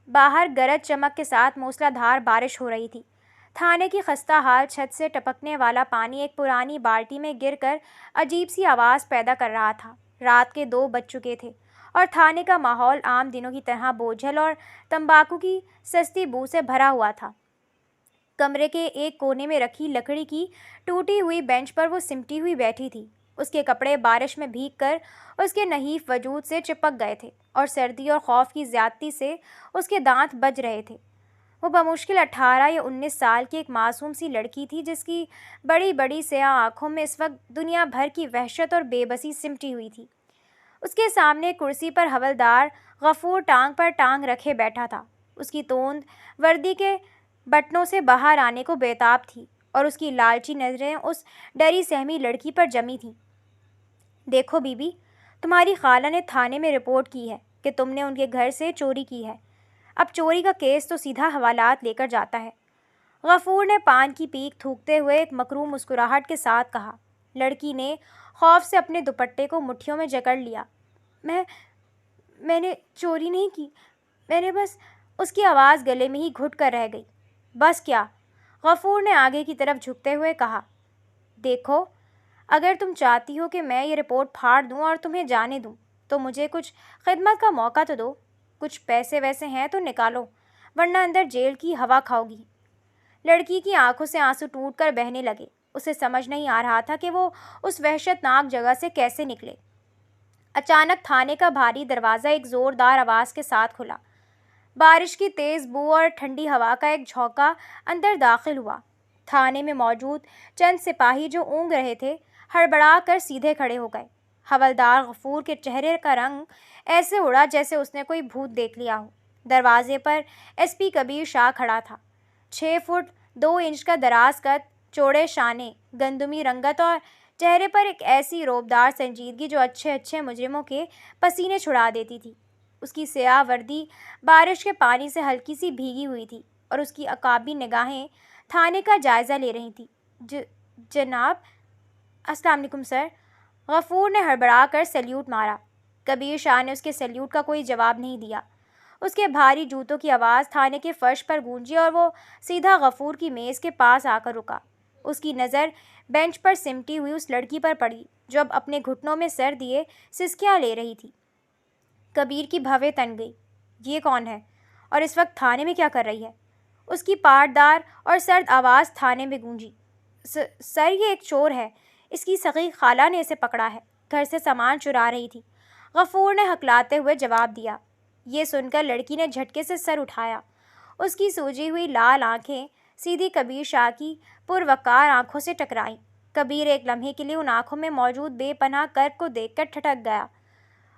باہر گرج چمک کے ساتھ موسلا دھار بارش ہو رہی تھی۔ تھانے کی خستہ حال چھت سے ٹپکنے والا پانی ایک پرانی بالٹی میں گر کر عجیب سی آواز پیدا کر رہا تھا۔ رات کے 2 بج چکے تھے اور تھانے کا ماحول عام دنوں کی طرح بوجھل اور تمباکو کی سستی بو سے بھرا ہوا تھا۔ کمرے کے ایک کونے میں رکھی لکڑی کی ٹوٹی ہوئی بینچ پر وہ سمٹی ہوئی بیٹھی تھی۔ اس کے کپڑے بارش میں بھیگ کر اس کے نحیف وجود سے چپک گئے تھے اور سردی اور خوف کی زیادتی سے اس کے دانت بج رہے تھے۔ وہ بمشکل 18 یا 19 سال کی ایک معصوم سی لڑکی تھی جس کی بڑی بڑی سیاہ آنکھوں میں اس وقت دنیا بھر کی وحشت اور بے بسی سمٹی ہوئی تھی۔ اس کے سامنے کرسی پر حوالدار غفور ٹانگ پر ٹانگ رکھے بیٹھا تھا۔ اس کی توند وردی کے بٹنوں سے باہر آنے کو بےتاب تھی اور اس کی لالچی نظریں اس ڈری سہمی لڑکی پر جمی تھیں۔ دیکھو بی بی، تمہاری خالہ نے تھانے میں رپورٹ کی ہے کہ تم نے ان کے گھر سے چوری کی ہے۔ اب چوری کا کیس تو سیدھا حوالات لے کر جاتا ہے۔ غفور نے پان کی پیک تھوکتے ہوئے ایک مکروہ مسکراہٹ کے ساتھ کہا۔ لڑکی نے خوف سے اپنے دوپٹے کو مٹھیوں میں جکڑ لیا۔ میں نے چوری نہیں کی، میں نے بس… اس کی آواز گلے میں ہی گھٹ کر رہ گئی۔ بس کیا؟ غفور نے آگے کی طرف جھکتے ہوئے کہا۔ دیکھو، اگر تم چاہتی ہو کہ میں یہ رپورٹ پھاڑ دوں اور تمہیں جانے دوں تو مجھے کچھ خدمت کا موقع تو دو۔ کچھ پیسے ویسے ہیں تو نکالو، ورنہ اندر جیل کی ہوا کھاؤ گی۔ لڑکی کی آنکھوں سے آنسو ٹوٹ کر بہنے لگے۔ اسے سمجھ نہیں آ رہا تھا کہ وہ اس وحشت ناک جگہ سے کیسے نکلے۔ اچانک تھانے کا بھاری دروازہ ایک زوردار آواز کے ساتھ کھلا۔ بارش کی تیز بو اور ٹھنڈی ہوا کا ایک جھونکا اندر داخل ہوا۔ تھانے میں موجود چند سپاہی جو اونگ رہے تھے ہڑبڑا کر سیدھے کھڑے ہو گئے۔ حوالدار غفور کے چہرے کا رنگ ایسے اڑا جیسے اس نے کوئی بھوت دیکھ لیا ہو۔ دروازے پر ایس پی کبیر شاہ کھڑا تھا۔ 6 فٹ 2 انچ کا دراز قد، چوڑے شانے، گندمی رنگت اور چہرے پر ایک ایسی رعبدار سنجیدگی جو اچھے مجرموں کے پسینے چھڑا دیتی تھی۔ اس کی سیاہ وردی بارش کے پانی سے ہلکی سی بھیگی ہوئی تھی اور اس کی عقابی نگاہیں تھانے کا جائزہ لے رہی تھیں۔ جناب، السلام علیکم سر۔ غفور نے ہڑبڑا کر سیلیوٹ مارا۔ کبیر شاہ نے اس کے سیلیوٹ کا کوئی جواب نہیں دیا۔ اس کے بھاری جوتوں کی آواز تھانے کے فرش پر گونجی اور وہ سیدھا غفور کی میز کے پاس آ کر رکا۔ اس کی نظر بینچ پر سمٹی ہوئی اس لڑکی پر پڑی جو اب اپنے گھٹنوں میں سر دیے سسکیاں لے رہی تھی۔ کبیر کی بھویں تن گئی۔ یہ کون ہے اور اس وقت تھانے میں کیا کر رہی ہے؟ اس کی پاٹدار اور سرد آواز تھانے میں گونجی۔ سر، یہ ایک چور ہے، اس کی سگی خالہ نے اسے پکڑا ہے، گھر سے سامان چرا رہی تھی، غفور نے ہکلاتے ہوئے جواب دیا۔ یہ سن کر لڑکی نے جھٹکے سے سر اٹھایا۔ اس کی سوجی ہوئی لال آنکھیں سیدھی کبیر شاہ کی پروقار آنکھوں سے ٹکرائیں۔ کبیر ایک لمحے کے لیے ان آنکھوں میں موجود بے پناہ کرب کو دیکھ کر ٹھٹک گیا۔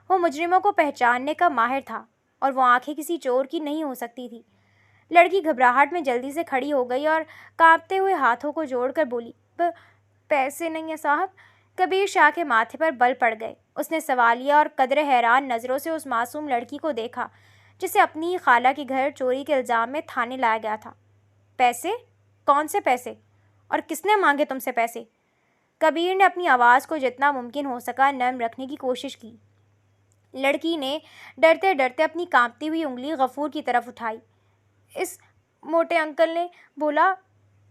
وہ مجرموں کو پہچاننے کا ماہر تھا اور وہ آنکھیں کسی چور کی نہیں ہو سکتی تھی۔ لڑکی گھبراہٹ میں جلدی سے کھڑی ہو گئی اور کانپتے ہوئے ہاتھوں کو جوڑ کر بولی، پیسے نہیں ہیں صاحب۔ کبیر شاہ کے ماتھے پر بل پڑ گئے۔ اس نے سوالیہ اور قدرے حیران نظروں سے اس معصوم لڑکی کو دیکھا جسے اپنی ہی خالہ کے گھر چوری کے الزام میں تھانے لایا گیا تھا۔ پیسے؟ کون سے پیسے؟ اور کس نے مانگے تم سے پیسے؟ کبیر نے اپنی آواز کو جتنا ممکن ہو سکا نرم رکھنے کی کوشش کی۔ لڑکی نے ڈرتے ڈرتے اپنی کانپتی ہوئی انگلی غفور کی طرف اٹھائی۔ اس موٹے انکل نے بولا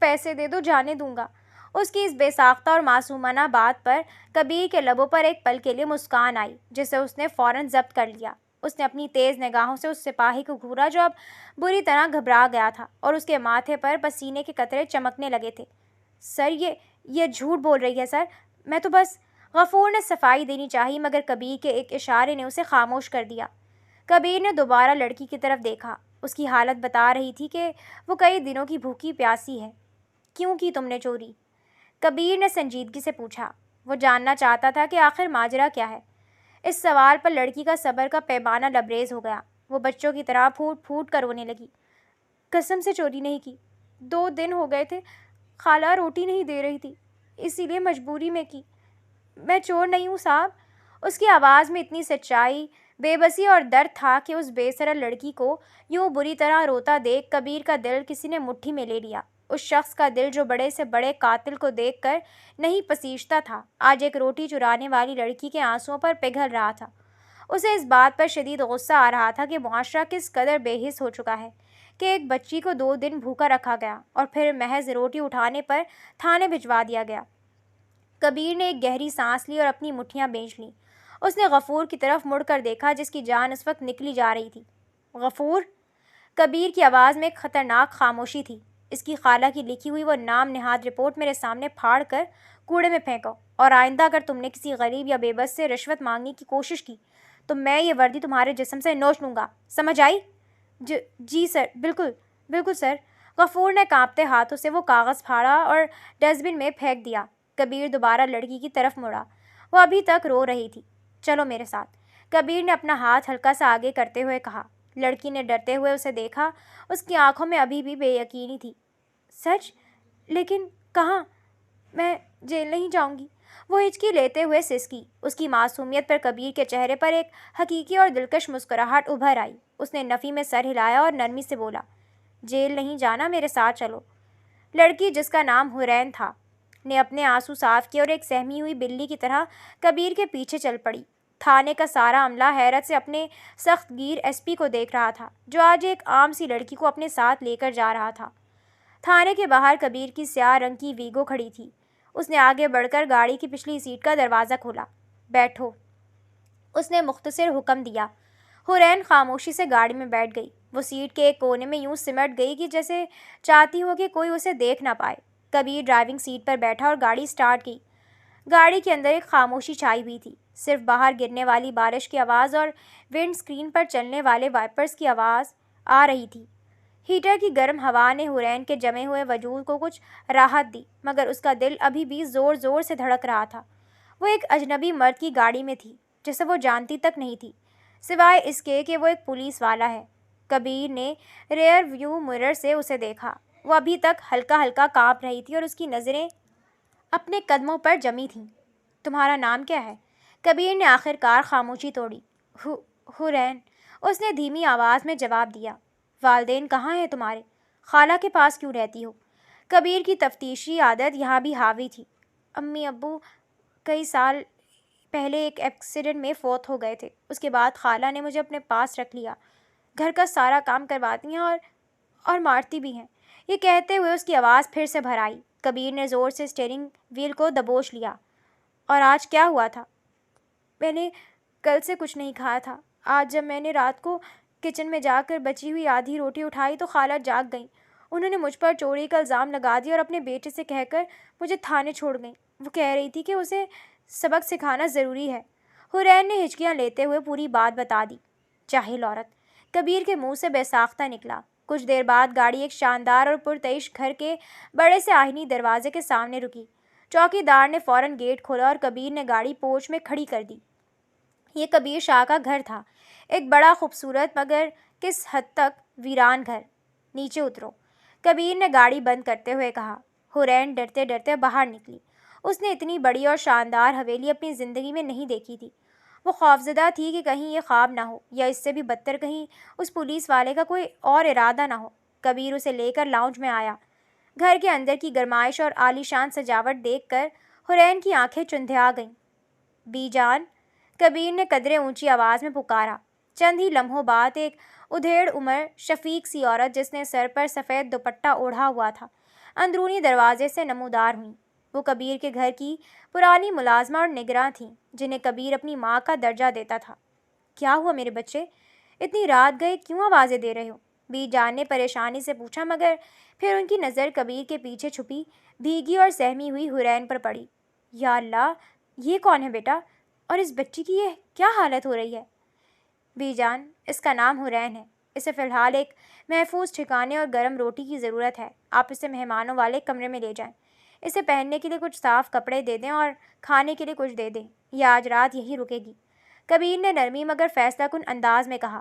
پیسے دے دو، جانے دوں گا۔ اس کی اس بے ساختہ اور معصومانہ بات پر کبیر کے لبوں پر ایک پل کے لیے مسکان آئی جسے اس نے فوراً ضبط کر لیا۔ اس نے اپنی تیز نگاہوں سے اس سپاہی کو گھورا جو اب بری طرح گھبرا گیا تھا اور اس کے ماتھے پر پسینے کے قطرے چمکنے لگے تھے۔ سر، یہ جھوٹ بول رہی ہے سر، میں تو بس… غفور نے صفائی دینی چاہی مگر کبیر کے ایک اشارے نے اسے خاموش کر دیا۔ کبیر نے دوبارہ لڑکی کی طرف دیکھا۔ اس کی حالت بتا رہی تھی کہ وہ کئی دنوں کی بھوکی پیاسی ہے۔ کیوں کی تم نے چوری؟ کبیر نے سنجیدگی سے پوچھا۔ وہ جاننا چاہتا تھا کہ آخر ماجرا کیا ہے۔ اس سوال پر لڑکی کا صبر کا پیمانہ لبریز ہو گیا۔ وہ بچوں کی طرح پھوٹ پھوٹ کر رونے لگی۔ قسم سے چوری نہیں کی، 2 دن ہو گئے تھے، خالہ روٹی نہیں دے رہی تھی، اسی لیے مجبوری میں کی۔ میں چور نہیں ہوں صاحب۔ اس کی آواز میں اتنی سچائی، بے بسی اور درد تھا کہ اس بے سرل لڑکی کو یوں بری طرح روتا دیکھ کبیر کا دل کسی نے مٹھی میں لے لیا۔ اس شخص کا دل جو بڑے سے بڑے قاتل کو دیکھ کر نہیں پسیجتا تھا، آج ایک روٹی چرانے والی لڑکی کے آنسوؤں پر پگھل رہا تھا۔ اسے اس بات پر شدید غصہ آ رہا تھا کہ معاشرہ کس قدر بے حس ہو چکا ہے کہ ایک بچی کو 2 دن بھوکا رکھا گیا اور پھر محض روٹی اٹھانے پر تھانے بھجوا دیا گیا۔ کبیر نے ایک گہری سانس لی اور اپنی مٹھیاں بینچ لیں۔ اس نے غفور کی طرف مڑ کر دیکھا جس کی جان اس وقت نکلی جا رہی تھی۔ غفور؟ کبیر کی آواز میں ایک خطرناک خاموشی تھی۔ اس کی خالہ کی لکھی ہوئی وہ نام نہاد رپورٹ میرے سامنے پھاڑ کر کوڑے میں پھینکو، اور آئندہ اگر تم نے کسی غریب یا بے بس سے رشوت مانگنے کی کوشش کی تو میں یہ وردی تمہارے جسم سے نوچ لوں گا، سمجھ آئی؟ جی سر، بالکل بالکل سر۔ غفور نے کانپتے ہاتھوں سے وہ کاغذ پھاڑا اور ڈسٹ بن میں پھینک دیا۔ کبیر دوبارہ لڑکی کی طرف مڑا۔ وہ ابھی تک رو رہی تھی۔ چلو میرے ساتھ، کبیر نے اپنا ہاتھ ہلکا سا آگے کرتے ہوئے کہا۔ لڑکی نے ڈرتے ہوئے اسے دیکھا۔ اس کی آنکھوں میں ابھی بھی بے یقینی تھی۔ سچ؟ لیکن کہاں؟ میں جیل نہیں جاؤں گی، وہ ہچکی لیتے ہوئے سسکی۔ اس کی معصومیت پر کبیر کے چہرے پر ایک حقیقی اور دلکش مسکراہٹ ابھر آئی۔ اس نے نفی میں سر ہلایا اور نرمی سے بولا، جیل نہیں جانا، میرے ساتھ چلو۔ لڑکی، جس کا نام حورین تھا، نے اپنے آنسو صاف کیے اور ایک سہمی ہوئی بلی کی طرح کبیر کے پیچھے چل پڑی۔ تھانے کا سارا عملہ حیرت سے اپنے سخت گیر ایس پی کو دیکھ رہا تھا، جو آج ایک عام سی لڑکی کو اپنے ساتھ لے کر جا رہا تھا۔ تھانے کے باہر کبیر کی سیاہ رنگ کی ویگو کھڑی تھی۔ اس نے آگے بڑھ کر گاڑی کی پچھلی سیٹ کا دروازہ کھولا۔ بیٹھو، اس نے مختصر حکم دیا۔ حورین خاموشی سے گاڑی میں بیٹھ گئی۔ وہ سیٹ کے ایک کونے میں یوں سمٹ گئی کہ جیسے چاہتی ہو کہ کوئی اسے دیکھ نہ پائے۔ کبیر ڈرائیونگ سیٹ پر بیٹھا اور گاڑی سٹارٹ کی۔ گاڑی کے اندر ایک خاموشی چھائی ہوئی تھی۔ صرف باہر گرنے والی بارش کی آواز اور ونڈ اسکرین پر چلنے والے وائپرز کی آواز آ رہی تھی۔ ہیٹر کی گرم ہوا نے حورین کے جمے ہوئے وجود کو کچھ راحت دی، مگر اس کا دل ابھی بھی زور زور سے دھڑک رہا تھا۔ وہ ایک اجنبی مرد کی گاڑی میں تھی جسے وہ جانتی تک نہیں تھی، سوائے اس کے کہ وہ ایک پولیس والا ہے۔ کبیر نے ریئر ویو مرر سے اسے دیکھا۔ وہ ابھی تک ہلکا ہلکا کانپ رہی تھی اور اس کی نظریں اپنے قدموں پر جمی تھیں۔ تمہارا نام کیا ہے؟ کبیر نے آخر کار خاموشی توڑی۔ حورین، اس نے دھیمی آواز میں جواب دیا۔ والدین کہاں ہیں تمہارے؟ خالہ کے پاس کیوں رہتی ہو؟ کبیر کی تفتیشی عادت یہاں بھی حاوی تھی۔ امی ابو کئی سال پہلے ایک ایکسیڈنٹ میں فوت ہو گئے تھے۔ اس کے بعد خالہ نے مجھے اپنے پاس رکھ لیا۔ گھر کا سارا کام کرواتی ہیں اور مارتی بھی ہیں۔ یہ کہتے ہوئے اس کی آواز پھر سے بھر آئی۔ کبیر نے زور سے اسٹیئرنگ وہیل کو دبوچ لیا۔ اور آج کیا ہوا تھا؟ میں نے کل سے کچھ نہیں کھایا تھا۔ آج جب میں نے رات کو کچن میں جا کر بچی ہوئی آدھی روٹی اٹھائی تو خالہ جاگ گئیں۔ انہوں نے مجھ پر چوری کا الزام لگا دیا اور اپنے بیٹے سے کہہ کر مجھے تھانے چھوڑ گئیں۔ وہ کہہ رہی تھی کہ اسے سبق سکھانا ضروری ہے۔ حورین نے ہچکیاں لیتے ہوئے پوری بات بتا دی۔ جاہل عورت، کبیر کے منہ سے بے ساختہ نکلا۔ کچھ دیر بعد گاڑی ایک شاندار اور پرتعیش گھر کے بڑے سے آہنی دروازے کے سامنے رکی۔ چوکی دار نے فوراً گیٹ کھولا اور کبیر نے گاڑی پورچ میں کھڑی کر دی۔ یہ کبیر شاہ کا گھر تھا، ایک بڑا خوبصورت مگر کس حد تک ویران گھر۔ نیچے اترو، کبیر نے گاڑی بند کرتے ہوئے کہا۔ حورین ڈرتے ڈرتے باہر نکلی۔ اس نے اتنی بڑی اور شاندار حویلی اپنی زندگی میں نہیں دیکھی تھی۔ وہ خوفزدہ تھی کہ کہیں یہ خواب نہ ہو، یا اس سے بھی بدتر کہیں اس پولیس والے کا کوئی اور ارادہ نہ ہو۔ کبیر اسے لے کر لاؤنج میں آیا۔ گھر کے اندر کی گرمائش اور عالی شان سجاوٹ دیکھ کر حورین کی آنکھیں چندھیا گئیں۔ بی جان، کبیر نے قدرے اونچی آواز میں پکارا۔ چند ہی لمحوں بعد ایک ادھیڑ عمر شفیق سی عورت جس نے سر پر سفید دوپٹہ اوڑھا ہوا تھا، اندرونی دروازے سے نمودار ہوئی۔ وہ کبیر کے گھر کی پرانی ملازمہ اور نگراں تھیں، جنہیں کبیر اپنی ماں کا درجہ دیتا تھا۔ کیا ہوا میرے بچے؟ اتنی رات گئے کیوں آوازیں دے رہے ہو؟ بی جان نے پریشانی سے پوچھا، مگر پھر ان کی نظر کبیر کے پیچھے چھپی بھیگی اور سہمی ہوئی حورین پر پڑی۔ یا اللہ، یہ کون ہے بیٹا؟ اور اس بچی کی یہ کیا حالت ہو رہی ہے؟ بی جان، اس کا نام حورین ہے۔ اسے فی الحال ایک محفوظ ٹھکانے اور گرم روٹی کی ضرورت ہے۔ آپ اسے مہمانوں والے کمرے میں لے جائیں۔ اسے پہننے کے لیے کچھ صاف کپڑے دے دیں اور کھانے کے لیے کچھ دے دیں۔ یہ آج رات یہی رکے گی، کبیر نے نرمی مگر فیصلہ کن انداز میں کہا۔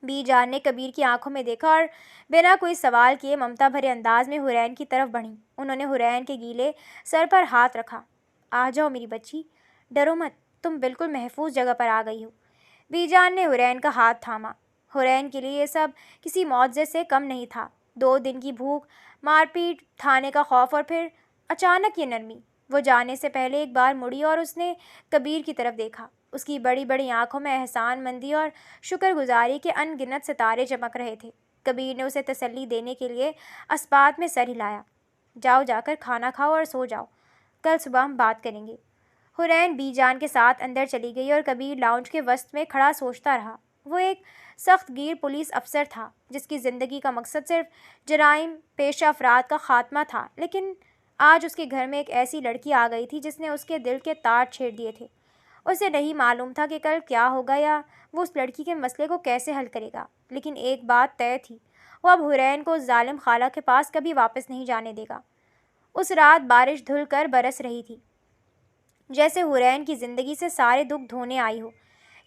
بی جان نے کبیر کی آنکھوں میں دیکھا اور بنا کوئی سوال کیے ممتا بھرے انداز میں حورین کی طرف بڑھیں۔ انہوں نے حورین کے گیلے سر پر ہاتھ رکھا۔ آ جاؤ میری بچی، ڈرو مت، تم بالکل محفوظ جگہ پر آ گئی ہو۔ بی جان نے حورین کا ہاتھ تھاما۔ حورین کے لیے یہ سب کسی معجزے سے کم نہیں تھا۔ 2 دن کی بھوک، مار پیٹ، تھانے کا خوف اور پھر اچانک یہ نرمی۔ وہ جانے سے پہلے ایک بار مڑی اور اس نے کبیر کی طرف دیکھا۔ اس کی بڑی بڑی آنکھوں میں احسان مندی اور شکر گزاری کے ان گنت ستارے چمک رہے تھے۔ کبیر نے اسے تسلی دینے کے لیے اسپات میں سر ہلایا۔ جاؤ، جا کر کھانا کھاؤ اور سو جاؤ، کل صبح ہم بات کریں گے۔ حورین بی جان کے ساتھ اندر چلی گئی اور کبیر لاؤنج کے وسط میں کھڑا سوچتا رہا۔ وہ ایک سخت گیر پولیس افسر تھا جس کی زندگی کا مقصد صرف جرائم پیشہ افراد کا خاتمہ تھا، لیکن آج اس کے گھر میں ایک ایسی لڑکی آ گئی تھی جس نے اس کے دل کے تار چھیڑ دیے تھے۔ اسے نہیں معلوم تھا کہ کل کیا ہوگا یا وہ اس لڑکی کے مسئلے کو کیسے حل کرے گا، لیکن ایک بات طے تھی، وہ اب حورین کو اس ظالم خالہ کے پاس کبھی واپس نہیں جانے دے گا۔ اس رات بارش دھل کر برس رہی تھی، جیسے حورین کی زندگی سے سارے دکھ دھونے آئی ہو۔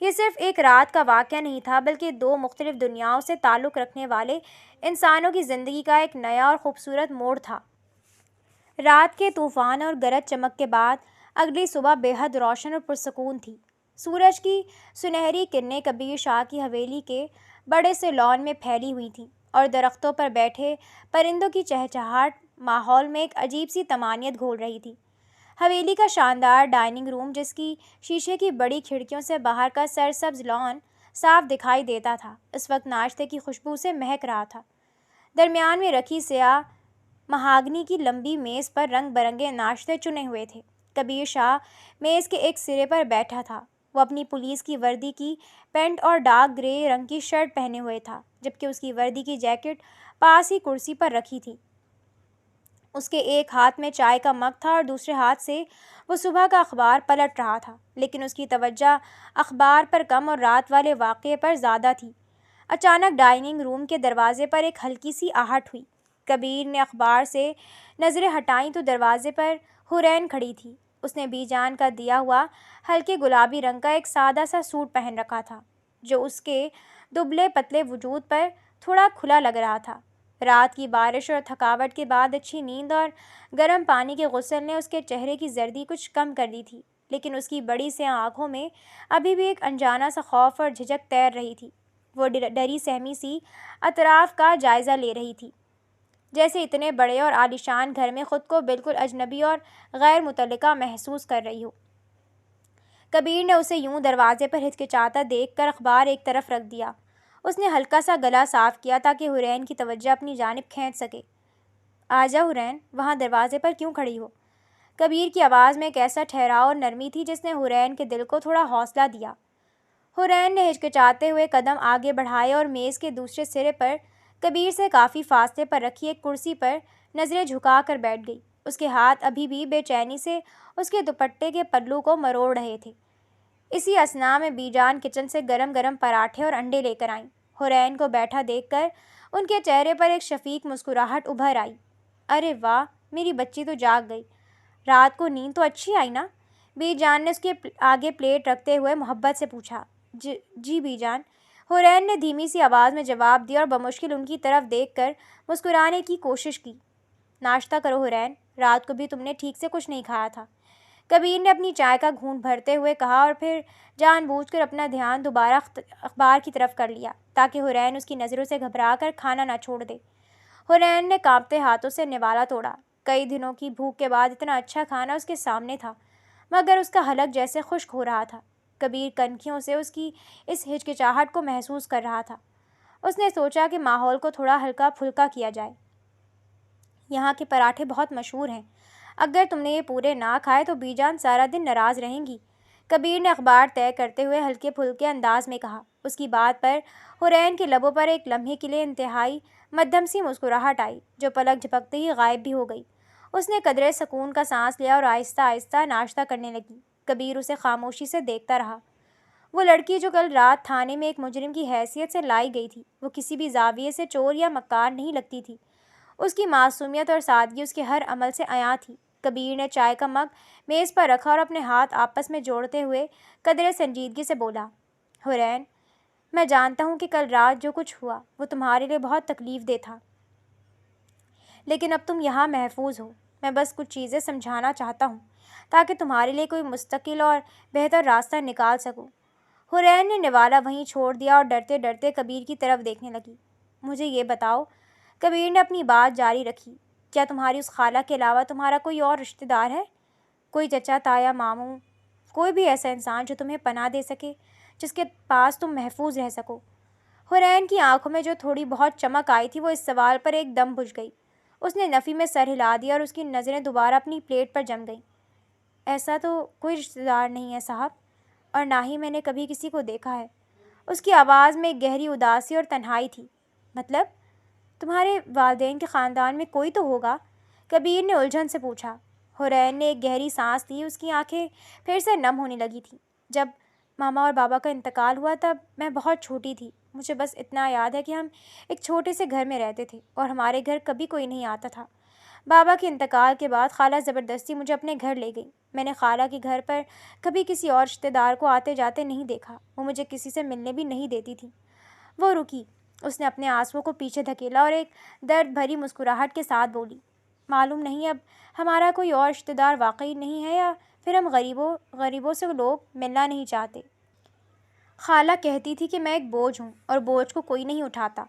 یہ صرف ایک رات کا واقعہ نہیں تھا، بلکہ دو مختلف دنیاؤں سے تعلق رکھنے والے انسانوں کی زندگی کا ایک نیا اور خوبصورت موڑ تھا۔ رات کے طوفان اور گرج چمک کے بعد اگلی صبح بے حد روشن اور پرسکون تھی۔ سورج کی سنہری کرنیں کبیر شاہ کی حویلی کے بڑے سے لان میں پھیلی ہوئی تھیں اور درختوں پر بیٹھے پرندوں کی چہچہاہٹ ماحول میں ایک عجیب سی طمانینت گھول رہی تھی۔ حویلی کا شاندار ڈائننگ روم، جس کی شیشے کی بڑی کھڑکیوں سے باہر کا سرسبز لان صاف دکھائی دیتا تھا، اس وقت ناشتے کی خوشبو سے مہک رہا تھا۔ درمیان میں رکھی سیاہ مہاگنی کی لمبی میز پر رنگ برنگے ناشتے چنے ہوئے تھے۔ کبیر شاہ میز کے ایک سرے پر بیٹھا تھا۔ وہ اپنی پولیس کی وردی کی پینٹ اور ڈارک گرے رنگ کی شرٹ پہنے ہوئے تھا، جبکہ اس کی وردی کی جیکٹ پاس ہی کرسی پر رکھی تھی۔ اس کے ایک ہاتھ میں چائے کا مگ تھا اور دوسرے ہاتھ سے وہ صبح کا اخبار پلٹ رہا تھا، لیکن اس کی توجہ اخبار پر کم اور رات والے واقعے پر زیادہ تھی۔ اچانک ڈائننگ روم کے دروازے پر ایک ہلکی سی آہٹ ہوئی۔ کبیر نے اخبار سے نظریں ہٹائیں تو دروازے پر حورین کھڑی تھی۔ اس نے بی جان کا دیا ہوا ہلکے گلابی رنگ کا ایک سادہ سا سوٹ پہن رکھا تھا، جو اس کے دبلے پتلے وجود پر تھوڑا کھلا لگ رہا تھا۔ رات کی بارش اور تھکاوٹ کے بعد اچھی نیند اور گرم پانی کے غسل نے اس کے چہرے کی زردی کچھ کم کر دی تھی، لیکن اس کی بڑی سیاہ آنکھوں میں ابھی بھی ایک انجانا سا خوف اور جھجک تیر رہی تھی۔ وہ ڈری سہمی سی اطراف کا جائزہ لے رہی تھی، جیسے اتنے بڑے اور عالیشان گھر میں خود کو بالکل اجنبی اور غیر متعلقہ محسوس کر رہی ہو۔ کبیر نے اسے یوں دروازے پر ہچکچاتا دیکھ کر اخبار ایک طرف رکھ دیا۔ اس نے ہلکا سا گلا صاف کیا تاکہ حورین کی توجہ اپنی جانب کھینچ سکے۔ آجا حورین، وہاں دروازے پر کیوں کھڑی ہو؟ کبیر کی آواز میں ایک ایسا ٹھہراؤ اور نرمی تھی جس نے حورین کے دل کو تھوڑا حوصلہ دیا۔ حورین نے ہچکچاتے ہوئے قدم آگے بڑھائے اور میز کے دوسرے سرے پر کبیر سے کافی فاصلے پر رکھی ایک کرسی پر نظریں جھکا کر بیٹھ گئی۔ اس کے ہاتھ ابھی بھی بے چینی سے اس کے دوپٹے کے پلو کو مروڑ رہے تھے۔ اسی اثناء میں بی جان کچن سے گرم گرم پراٹھے اور انڈے لے کر آئیں۔ حورین کو بیٹھا دیکھ کر ان کے چہرے پر ایک شفیق مسکراہٹ ابھر آئی۔ ارے واہ، میری بچی تو جاگ گئی۔ رات کو نیند تو اچھی آئی نا؟ بی جان نے اس کے آگے پلیٹ رکھتے ہوئے محبت سے پوچھا۔ جی بی جان، حورین نے دھیمی سی آواز میں جواب دیا اور بمشکل ان کی طرف دیکھ کر مسکرانے کی کوشش کی۔ ناشتہ کرو حورین، رات کو بھی تم نے ٹھیک سے کچھ نہیں کھایا تھا، کبیر نے اپنی چائے کا گھونٹ بھرتے ہوئے کہا، اور پھر جان بوجھ کر اپنا دھیان دوبارہ اخبار کی طرف کر لیا تاکہ حورین اس کی نظروں سے گھبرا کر کھانا نہ چھوڑ دے۔ حورین نے کانپتے ہاتھوں سے نوالا توڑا۔ کئی دنوں کی بھوک کے بعد اتنا اچھا کھانا اس کے سامنے تھا، مگر اس کا حلق جیسے خشک ہو رہا تھا۔ کبیر کنکھیوں سے اس کی اس ہچکچاہٹ کو محسوس کر رہا تھا۔ اس نے سوچا کہ ماحول کو تھوڑا ہلکا پھلکا کیا جائے۔ یہاں کے پراٹھے بہت مشہور ہیں، اگر تم نے یہ پورے نہ کھائے تو بی جان سارا دن ناراض رہیں گی، کبیر نے اخبار طے کرتے ہوئے ہلکے پھلکے انداز میں کہا۔ اس کی بات پر حورین کے لبوں پر ایک لمحے کے لیے انتہائی مدھم سی مسکراہٹ آئی، جو پلک جھپکتے ہی غائب بھی ہو گئی۔ اس نے قدرے سکون کا سانس لیا اور آہستہ آہستہ ناشتہ کرنے لگی۔ کبیر اسے خاموشی سے دیکھتا رہا۔ وہ لڑکی جو کل رات تھانے میں ایک مجرم کی حیثیت سے لائی گئی تھی، وہ کسی بھی زاویے سے چور یا مکار نہیں لگتی تھی۔ اس کی معصومیت اور سادگی اس کے ہر عمل سے عیاں تھی۔ کبیر نے چائے کا مگ میز پر رکھا اور اپنے ہاتھ آپس میں جوڑتے ہوئے قدرے سنجیدگی سے بولا، حورین، میں جانتا ہوں کہ کل رات جو کچھ ہوا وہ تمہارے لیے بہت تکلیف دہ تھا، لیکن اب تم یہاں محفوظ ہو۔ میں بس کچھ چیزیں سمجھانا چاہتا ہوں تاکہ تمہارے لیے کوئی مستقل اور بہتر راستہ نکال سکوں۔ حورین نے نوالا وہیں چھوڑ دیا اور ڈرتے ڈرتے کبیر کی طرف دیکھنے لگی۔ مجھے یہ بتاؤ، کبیر نے اپنی بات جاری رکھی، کیا تمہاری اس خالہ کے علاوہ تمہارا کوئی اور رشتہ دار ہے؟ کوئی چچا، تایا، ماموں، کوئی بھی ایسا انسان جو تمہیں پناہ دے سکے، جس کے پاس تم محفوظ رہ سکو۔ حرین کی آنکھوں میں جو تھوڑی بہت چمک آئی تھی وہ اس سوال پر ایک دم بجھ گئی۔ اس نے نفی میں سر ہلا دیا اور اس کی نظریں دوبارہ اپنی پلیٹ پر جم گئیں۔ ایسا تو کوئی رشتہ دار نہیں ہے صاحب، اور نہ ہی میں نے کبھی کسی کو دیکھا ہے۔ اس کی آواز میں ایک گہری اداسی اور تنہائی تھی۔ مطلب تمہارے والدین کے خاندان میں کوئی تو ہوگا؟ کبیر نے الجھن سے پوچھا۔ حرین نے ایک گہری سانس لی، اس کی آنکھیں پھر سے نم ہونے لگی تھیں۔ جب ماما اور بابا کا انتقال ہوا تب میں بہت چھوٹی تھی۔ مجھے بس اتنا یاد ہے کہ ہم ایک چھوٹے سے گھر میں رہتے تھے اور ہمارے گھر کبھی کوئی نہیں آتا تھا۔ بابا کے انتقال کے بعد خالہ زبردستی مجھے اپنے گھر لے گئی۔ میں نے خالہ کے گھر پر کبھی کسی اور رشتہ دار کو آتے جاتے نہیں دیکھا۔ وہ مجھے کسی سے ملنے بھی نہیں دیتی تھی۔ وہ رکی، اس نے اپنے آنسوؤں کو پیچھے دھکیلا اور ایک درد بھری مسکراہٹ کے ساتھ بولی، معلوم نہیں اب ہمارا کوئی اور رشتہ دار واقعی نہیں ہے یا پھر ہم غریبوں سے لوگ ملنا نہیں چاہتے۔ خالہ کہتی تھی کہ میں ایک بوجھ ہوں اور بوجھ کو کوئی نہیں اٹھاتا۔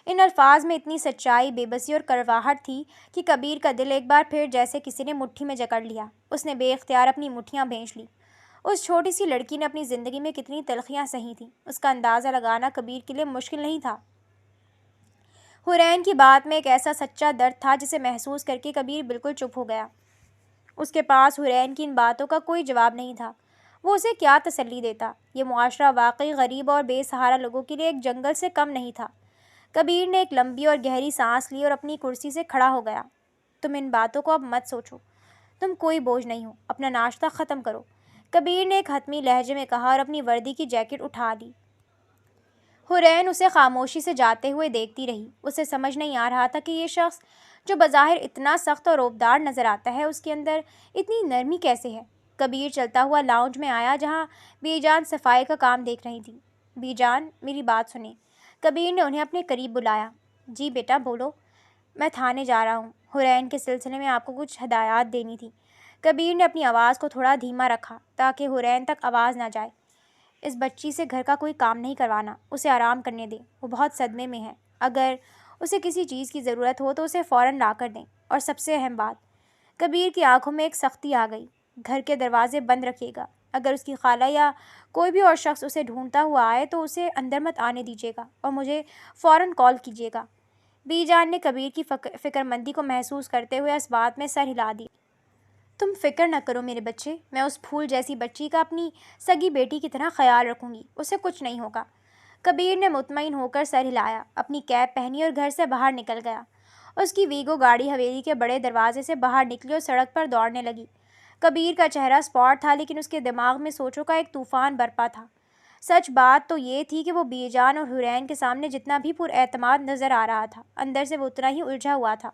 ان الفاظ میں اتنی سچائی، بے بسی اور کڑواہٹ تھی کہ کبیر کا دل ایک بار پھر جیسے کسی نے مٹھی میں جکڑ لیا۔ اس نے بے اختیار اپنی مٹھیاں بھینچ لیں۔ اس چھوٹی سی لڑکی نے اپنی زندگی میں کتنی تلخیاں سہی تھیں، اس کا اندازہ لگانا کبیر کے لیے مشکل نہیں تھا۔ حرین کی بات میں ایک ایسا سچا درد تھا جسے محسوس کر کے کبیر بالکل چپ ہو گیا۔ اس کے پاس حرین کی ان باتوں کا کوئی جواب نہیں تھا۔ وہ اسے کیا تسلی دیتا؟ یہ معاشرہ واقعی غریب اور بے سہارا لوگوں کے لیے ایک جنگل سے کم نہیں تھا۔ کبیر نے ایک لمبی اور گہری سانس لی اور اپنی کرسی سے کھڑا ہو گیا۔ تم ان باتوں کو اب مت سوچو، تم کوئی بوجھ نہیں ہو، اپنا ناشتہ ختم کرو، کبیر نے ایک حتمی لہجے میں کہا اور اپنی وردی کی جیکٹ اٹھا لی۔ حرین اسے خاموشی سے جاتے ہوئے دیکھتی رہی۔ اسے سمجھ نہیں آ رہا تھا کہ یہ شخص جو بظاہر اتنا سخت اور روبدار نظر آتا ہے، اس کے اندر اتنی نرمی کیسے ہے۔ کبیر چلتا ہوا لاؤنج میں آیا جہاں بی جان صفائی کا کام دیکھ رہی تھی۔ بی جان میری بات سنیں۔ کبیر نے انہیں اپنے قریب بلایا۔ جی بیٹا بولو۔ میں تھانے جا رہا ہوں، حرین کے سلسلے میں آپ کو کچھ ہدایات دینی تھی۔ کبیر نے اپنی آواز کو تھوڑا دھیما رکھا تاکہ حرین تک آواز نہ جائے۔ اس بچی سے گھر کا کوئی کام نہیں کروانا، اسے آرام کرنے دیں، وہ بہت صدمے میں ہے۔ اگر اسے کسی چیز کی ضرورت ہو تو اسے فوراً لا کر دیں، اور سب سے اہم بات، کبیر کی آنکھوں میں ایک سختی آ گئی، گھر کے دروازے بند رکھیے گا۔ اگر اس کی خالہ یا کوئی بھی اور شخص اسے ڈھونڈتا ہوا آئے تو اسے اندر مت آنے دیجیے گا اور مجھے فوراً کال کیجیے گا۔ بی جان نے کبیر کی فکر مندی کو محسوس کرتے ہوئے اس بات میں سر ہلا دی۔ تم فکر نہ کرو میرے بچے، میں اس پھول جیسی بچی کا اپنی سگی بیٹی کی طرح خیال رکھوں گی، اسے کچھ نہیں ہوگا۔ کبیر نے مطمئن ہو کر سر ہلایا، اپنی کیپ پہنی اور گھر سے باہر نکل گیا۔ اس کی ویگو گاڑی حویلی کے بڑے دروازے سے باہر نکلی اور سڑک پر دوڑنے لگی۔ کبیر کا چہرہ اسپاٹ تھا لیکن اس کے دماغ میں سوچوں کا ایک طوفان برپا تھا۔ سچ بات تو یہ تھی کہ وہ بی جان اور حرین کے سامنے جتنا بھی پر اعتماد نظر آ رہا تھا، اندر سے وہ اتنا ہی الجھا ہوا تھا۔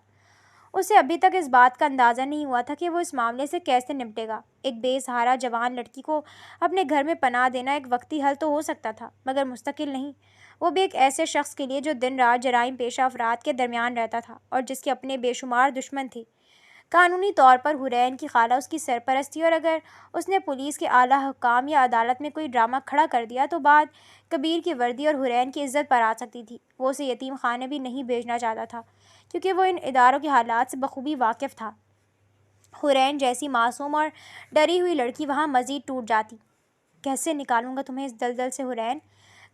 اسے ابھی تک اس بات کا اندازہ نہیں ہوا تھا کہ وہ اس معاملے سے کیسے نمٹے گا۔ ایک بے سہارا جوان لڑکی کو اپنے گھر میں پناہ دینا ایک وقتی حل تو ہو سکتا تھا، مگر مستقل نہیں، وہ بھی ایک ایسے شخص کے لیے جو دن رات جرائم پیشہ افراد کے درمیان رہتا تھا اور جس کے اپنے بے شمار دشمن تھے۔ قانونی طور پر حرین کی خالہ اس کی سرپرست تھی اور اگر اس نے پولیس کے اعلیٰ حکام یا عدالت میں کوئی ڈرامہ کھڑا کر دیا تو بات کبیر کی وردی اور حرین کی عزت پر آ سکتی تھی۔ وہ اسے یتیم خانے بھی نہیں بھیجنا چاہتا تھا کیونکہ وہ ان اداروں کے حالات سے بخوبی واقف تھا۔ حرین جیسی معصوم اور ڈری ہوئی لڑکی وہاں مزید ٹوٹ جاتی۔ کیسے نکالوں گا تمہیں اس دلدل سے حرین؟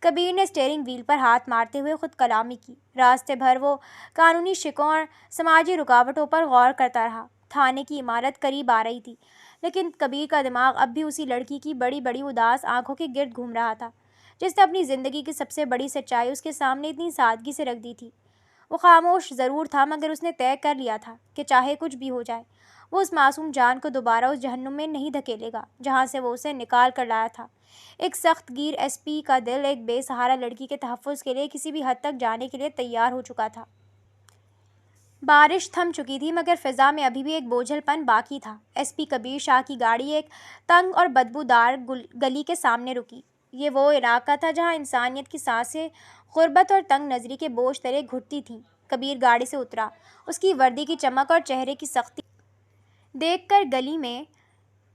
کبیر نے اسٹیئرنگ وہیل پر ہاتھ مارتے ہوئے خود کلامی کی۔ راستے بھر وہ قانونی شکوں اور سماجی رکاوٹوں پر غور کرتا رہا۔ تھانے کی عمارت قریب آ رہی تھی لیکن کبیر کا دماغ اب بھی اسی لڑکی کی بڑی بڑی اداس آنکھوں کے گرد گھوم رہا تھا جس نے اپنی زندگی کی سب سے بڑی سچائی اس کے سامنے اتنی سادگی سے رکھ دی تھی۔ وہ خاموش ضرور تھا مگر اس نے طے کر لیا تھا کہ چاہے کچھ بھی ہو جائے وہ اس معصوم جان کو دوبارہ اس جہنم میں نہیں دھکیلے گا جہاں سے وہ اسے نکال کر لایا تھا۔ ایک سخت گیر ایس پی کا دل ایک بے سہارا لڑکی کے تحفظ کے لیے کسی بھی حد تک جانے کے لیے تیار ہو چکا تھا۔ بارش تھم چکی تھی مگر فضا میں ابھی بھی ایک بوجھل پن باقی تھا۔ ایس پی کبیر شاہ کی گاڑی ایک تنگ اور بدبودار گلی کے سامنے رکی۔ یہ وہ علاقہ تھا جہاں انسانیت کی سانسیں غربت اور تنگ نظری کے بوجھ تلے گھٹتی تھیں۔ کبیر گاڑی سے اترا۔ اس کی وردی کی چمک اور چہرے کی سختی دیکھ کر گلی میں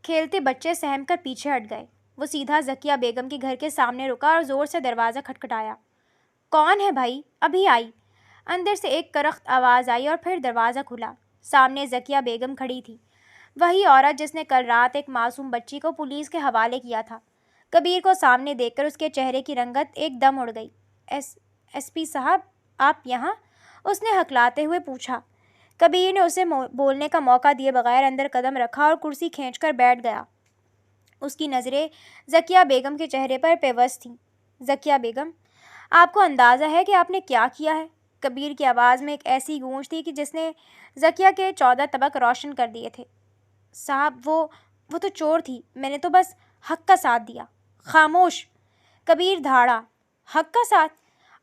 کھیلتے بچے سہم کر پیچھے ہٹ گئے۔ وہ سیدھا ذکیہ بیگم کے گھر کے سامنے رکا اور زور سے دروازہ کھٹکھٹایا۔ کون ہے بھائی؟ ابھی آئی۔ اندر سے ایک کرخت آواز آئی اور پھر دروازہ کھلا۔ سامنے ذکیہ بیگم کھڑی تھی۔ وہی عورت جس نے کل رات ایک معصوم بچی کو پولیس کے حوالے کیا تھا۔ کبیر کو سامنے دیکھ کر اس کے چہرے کی رنگت ایک دم اڑ گئی۔ ایس پی صاحب، آپ یہاں؟ اس نے ہکلاتے ہوئے پوچھا۔ کبیر نے اسے بولنے کا موقع دیے بغیر اندر قدم رکھا اور کرسی کھینچ کر بیٹھ گیا۔ اس کی نظریں ذکیہ بیگم کے چہرے پر پیوست تھیں۔ ذکیہ بیگم، آپ کو اندازہ ہے کہ آپ نے کیا کیا ہے؟ کبیر کی آواز میں ایک ایسی گونج تھی کہ جس نے ذکیہ کے 14 طبق روشن کر دیے تھے۔ صاحب، وہ تو چور تھی، میں نے تو بس حق کا ساتھ دیا۔ خاموش! کبیر دھاڑا۔ حق کا ساتھ؟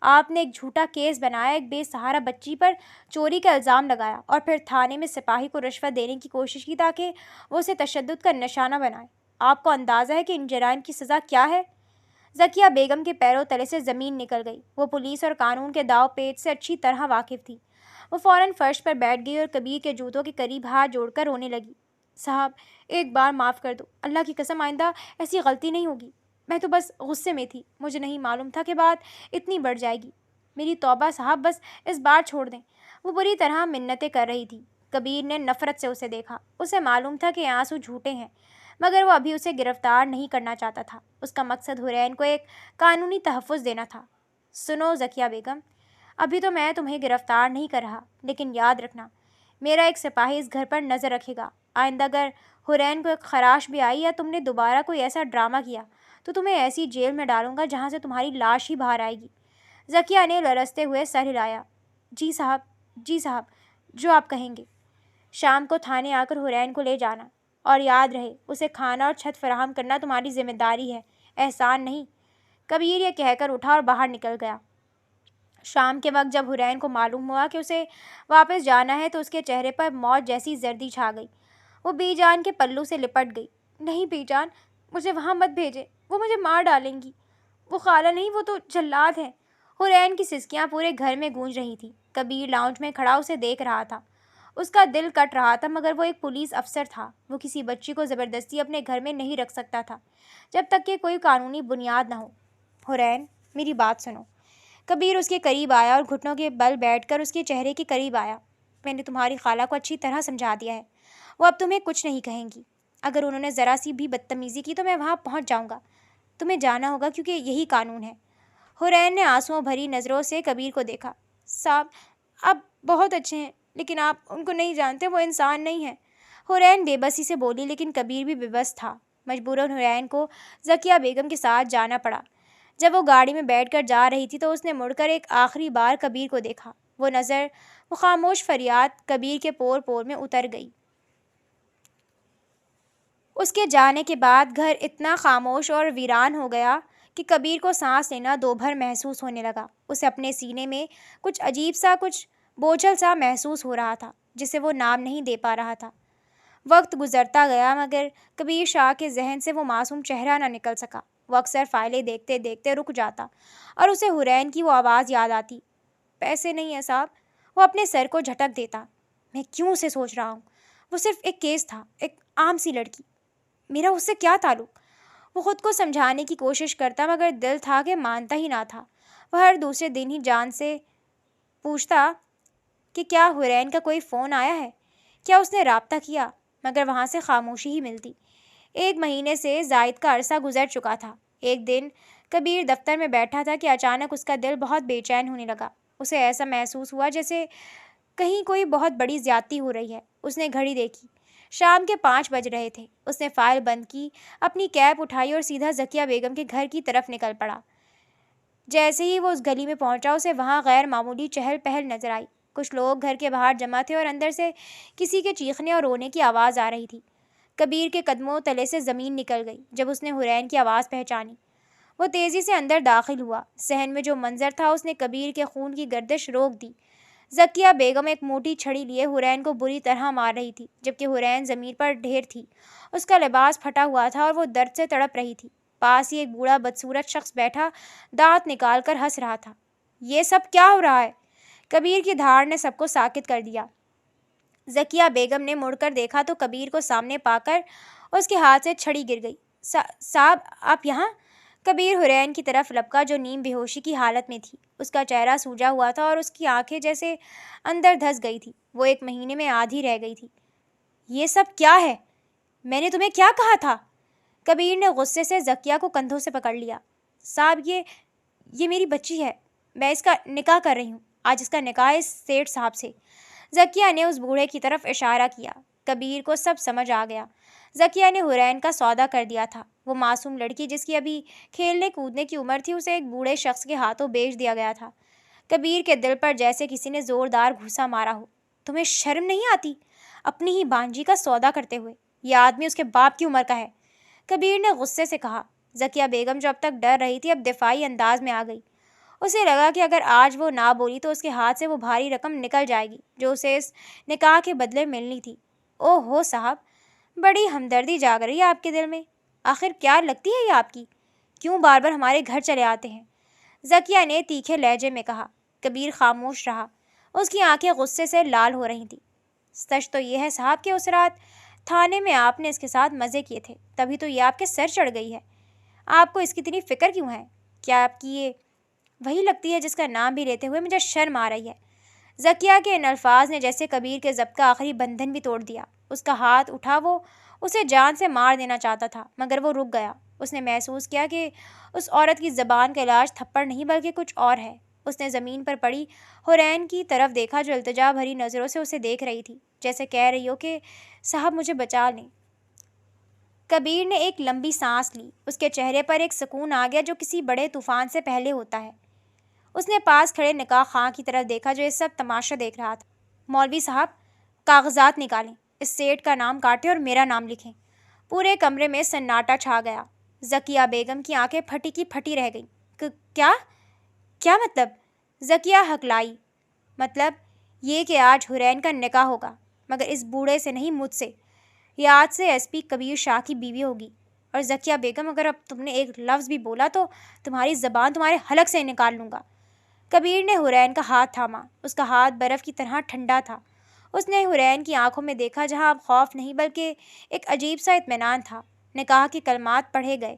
آپ نے ایک جھوٹا کیس بنایا، ایک بے سہارا بچی پر چوری کا الزام لگایا اور پھر تھانے میں سپاہی کو رشوت دینے کی کوشش کی تاکہ وہ اسے تشدد کا نشانہ بنائے۔ آپ کو اندازہ ہے کہ ان جرائم کی سزا کیا ہے؟ ذکیہ بیگم کے پیروں تلے سے زمین نکل گئی۔ وہ پولیس اور قانون کے داؤ پیچ سے اچھی طرح واقف تھی۔ وہ فوراً فرش پر بیٹھ گئی اور کبیر کے جوتوں کے قریب ہاتھ جوڑ کر رونے لگی۔ صاحب، ایک بار معاف کر دو، اللہ کی قسم آئندہ ایسی غلطی نہیں ہوگی۔ میں تو بس غصے میں تھی، مجھے نہیں معلوم تھا کہ بات اتنی بڑھ جائے گی۔ میری توبہ صاحب، بس اس بار چھوڑ دیں۔ وہ بری طرح منتیں کر رہی تھی۔ کبیر نے نفرت سے اسے دیکھا۔ اسے معلوم تھا کہ آنسو جھوٹے ہیں، مگر وہ ابھی اسے گرفتار نہیں کرنا چاہتا تھا۔ اس کا مقصد حرین کو ایک قانونی تحفظ دینا تھا۔ سنو ذکیہ بیگم، ابھی تو میں تمہیں گرفتار نہیں کر رہا، لیکن یاد رکھنا، میرا ایک سپاہی اس گھر پر نظر رکھے گا۔ آئندہ اگر حرین کو ایک خراش بھی آئی یا تم نے دوبارہ کوئی ایسا ڈرامہ کیا تو تمہیں ایسی جیل میں ڈالوں گا جہاں سے تمہاری لاش ہی باہر آئے گی۔ ذکیہ نے لرزتے ہوئے سر ہلایا۔ جی صاحب، جی صاحب، جو آپ کہیں گے۔ شام کو تھانے آ کر حرین کو لے جانا، اور یاد رہے اسے کھانا اور چھت فراہم کرنا تمہاری ذمہ داری ہے، احسان نہیں۔ کبیر یہ کہہ کر اٹھا اور باہر نکل گیا۔ شام کے وقت جب حرین کو معلوم ہوا کہ اسے واپس جانا ہے تو اس کے چہرے پر موت جیسی زردی چھا گئی۔ وہ بی جان کے پلو سے لپٹ گئی۔ نہیں بی جان، مجھے وہاں مت بھیجیں، وہ مجھے مار ڈالیں گی۔ وہ خالہ نہیں، وہ تو جلاد ہیں۔ حرین کی سسکیاں پورے گھر میں گونج رہی تھیں۔ کبیر لاؤنج میں کھڑا اسے دیکھ رہا تھا۔ اس کا دل کٹ رہا تھا، مگر وہ ایک پولیس افسر تھا۔ وہ کسی بچی کو زبردستی اپنے گھر میں نہیں رکھ سکتا تھا جب تک کہ کوئی قانونی بنیاد نہ ہو۔ حرین، میری بات سنو۔ کبیر اس کے قریب آیا اور گھٹنوں کے بل بیٹھ کر اس کے چہرے کے قریب آیا۔ میں نے تمہاری خالہ کو اچھی طرح سمجھا دیا ہے، وہ اب تمہیں کچھ نہیں کہیں گی۔ اگر انہوں نے ذرا سی بھی بدتمیزی کی تو میں وہاں پہنچ جاؤں گا۔ تمہیں جانا ہوگا کیونکہ یہی قانون ہے۔ حرین نے آنسوؤں بھری نظروں سے کبیر کو دیکھا۔ صاحب، آپ بہت اچھے ہیں، لیکن آپ ان کو نہیں جانتے، وہ انسان نہیں ہیں۔ حرین بے بسی سے بولی، لیکن کبیر بھی بے بس تھا۔ مجبوراً حرین کو ذکیہ بیگم کے ساتھ جانا پڑا۔ جب وہ گاڑی میں بیٹھ کر جا رہی تھی تو اس نے مڑ کر ایک آخری بار کبیر کو دیکھا۔ وہ خاموش فریاد کبیر کے پور پور میں اتر گئی۔ اس کے جانے کے بعد گھر اتنا خاموش اور ویران ہو گیا کہ کبیر کو سانس لینا دوبھر محسوس ہونے لگا۔ اسے اپنے سینے میں کچھ عجیب سا، کچھ بوجھل سا محسوس ہو رہا تھا جسے وہ نام نہیں دے پا رہا تھا۔ وقت گزرتا گیا مگر کبیر شاہ کے ذہن سے وہ معصوم چہرہ نہ نکل سکا۔ وہ اکثر فائلیں دیکھتے دیکھتے رک جاتا اور اسے حرین کی وہ آواز یاد آتی، پیسے نہیں ہیں صاحب۔ وہ اپنے سر کو جھٹک دیتا۔ میں کیوں اسے سوچ رہا ہوں؟ وہ صرف ایک کیس تھا، ایک عام سی لڑکی، میرا اس سے کیا تعلق؟ وہ خود کو سمجھانے کی کوشش کرتا مگر دل تھا کہ مانتا ہی نہ تھا۔ وہ ہر دوسرے دن ہی جان سے پوچھتا کہ کیا حرین کا کوئی فون آیا ہے، کیا اس نے رابطہ کیا، مگر وہاں سے خاموشی ہی ملتی۔ 1 مہینے سے زائد کا عرصہ گزر چکا تھا۔ ایک دن کبیر دفتر میں بیٹھا تھا کہ اچانک اس کا دل بہت بے چین ہونے لگا۔ اسے ایسا محسوس ہوا جیسے کہیں کوئی بہت بڑی زیادتی ہو رہی ہے۔ اس نے گھڑی دیکھی، شام کے 5 بج رہے تھے۔ اس نے فائل بند کی، اپنی کیپ اٹھائی اور سیدھا ذکیہ بیگم کے گھر کی طرف نکل پڑا۔ جیسے ہی وہ اس گلی میں پہنچا اسے وہاں غیر معمولی چہل پہل نظر آئی۔ کچھ لوگ گھر کے باہر جمع تھے اور اندر سے کسی کے چیخنے اور رونے کی آواز آ رہی تھی۔ کبیر کے قدموں تلے سے زمین نکل گئی جب اس نے حرین کی آواز پہچانی۔ وہ تیزی سے اندر داخل ہوا۔ صحن میں جو منظر تھا اس نے کبیر کے خون کی گردش روک دی۔ ذکیہ بیگم ایک موٹی چھڑی لیے حرین کو بری طرح مار رہی تھی، جبکہ حرین زمین پر ڈھیر تھی۔ اس کا لباس پھٹا ہوا تھا اور وہ درد سے تڑپ رہی تھی۔ پاس ہی ایک بوڑھا بدصورت شخص بیٹھا دانت نکال کر ہنس رہا تھا۔ یہ سب کیا ہو رہا ہے؟ کبیر کی دھاڑ نے سب کو ساکت کر دیا۔ ذکیہ بیگم نے مڑ کر دیکھا تو کبیر کو سامنے پا کر اس کے ہاتھ سے چھڑی گر گئی۔ صاحب، آپ یہاں؟ کبیر حرین کی طرف لپکا جو نیم بے ہوشی کی حالت میں تھی۔ اس کا چہرہ سوجا ہوا تھا اور اس کی آنکھیں جیسے اندر دھس گئی تھی۔ وہ 1 مہینے میں آدھی رہ گئی تھی۔ یہ سب کیا ہے؟ میں نے تمہیں کیا کہا تھا؟ کبیر نے غصے سے زکیہ کو کندھوں سے پکڑ لیا۔ صاحب یہ میری بچی ہے، میں اس کا نکاح کر رہی ہوں، آج اس کا نکاح ہے اس سیٹھ صاحب سے۔ زکیہ نے اس بوڑھے کی طرف اشارہ کیا۔ کبیر کو سب سمجھ آ گیا۔ زکیہ نے حرین کا سودا کر دیا تھا۔ وہ معصوم لڑکی جس کی ابھی کھیلنے کودنے کی عمر تھی، اسے ایک بوڑھے شخص کے ہاتھوں بیچ دیا گیا تھا۔ کبیر کے دل پر جیسے کسی نے زوردار گھوسا مارا ہو۔ تمہیں شرم نہیں آتی؟ اپنی ہی بانجی کا سودا کرتے ہوئے۔ یہ آدمی اس کے باپ کی عمر کا ہے، کبیر نے غصے سے کہا۔ زکیہ بیگم جو اب تک ڈر رہی تھی اب دفاعی انداز میں آ گئی۔ اسے لگا کہ اگر آج وہ نہ بولی تو اس کے ہاتھ سے وہ بھاری رقم نکل جائے گی جو اسے اس نکاح کے بدلے ملنی تھی۔ او ہو صاحب، بڑی ہمدردی جاگ رہی ہے آپ کے دل میں۔ آخر کیا لگتی ہے یہ آپ کی؟ کیوں بار بار ہمارے گھر چلے آتے ہیں؟ زکیہ نے تیکھے لہجے میں کہا۔ کبیر خاموش رہا۔ اس کی آنکھیں غصے سے لال ہو رہی تھیں۔ سچ تو یہ ہے صاحب کہ اس رات تھانے میں آپ نے اس کے ساتھ مزے کیے تھے، تبھی تو یہ آپ کے سر چڑھ گئی ہے۔ آپ کو اس کی اتنی فکر کیوں ہے؟ کیا آپ کی یہ وہی لگتی ہے جس کا نام بھی لیتے ہوئے مجھے شرم آ رہی ہے؟ زکیہ کے ان الفاظ نے جیسے کبیر کے ضبط کا آخری بندھن بھی توڑ دیا۔ اس کا ہاتھ اٹھا، وہ اسے جان سے مار دینا چاہتا تھا، مگر وہ رک گیا۔ اس نے محسوس کیا کہ اس عورت کی زبان کا علاج تھپڑ نہیں بلکہ کچھ اور ہے۔ اس نے زمین پر پڑی حرین کی طرف دیکھا جو التجا بھری نظروں سے اسے دیکھ رہی تھی، جیسے کہہ رہی ہو کہ صاحب مجھے بچا لیں۔ کبیر نے ایک لمبی سانس لی۔ اس کے چہرے پر ایک سکون آ گیا جو کسی بڑے طوفان سے پہلے ہوتا ہے۔ اس نے پاس کھڑے نکاح خواں کی طرف دیکھا جو یہ سب تماشا دیکھ رہا تھا۔ مولوی صاحب، کاغذات نکالیں، اس سیٹ کا نام کاٹیں اور میرا نام لکھیں۔ پورے کمرے میں سناٹا چھا گیا۔ زکیہ بیگم کی آنکھیں پھٹی کی پھٹی رہ گئیں۔ کیا مطلب؟ زکیہ ہکلائی۔ مطلب یہ کہ آج حرین کا نکاح ہوگا، مگر اس بوڑھے سے نہیں، مجھ سے۔ یہ آج سے ایس پی کبیر شاہ کی بیوی ہوگی۔ اور زکیہ بیگم، اگر اب تم نے ایک لفظ بھی بولا تو تمہاری زبان تمہارے حلق سے نکال لوں گا۔ کبیر نے حرین کا ہاتھ تھاما۔ اس کا ہاتھ برف کی طرح ٹھنڈا تھا۔ اس نے حرین کی آنکھوں میں دیکھا جہاں اب خوف نہیں بلکہ ایک عجیب سا اطمینان تھا۔ نکاح کے کلمات پڑھے گئے۔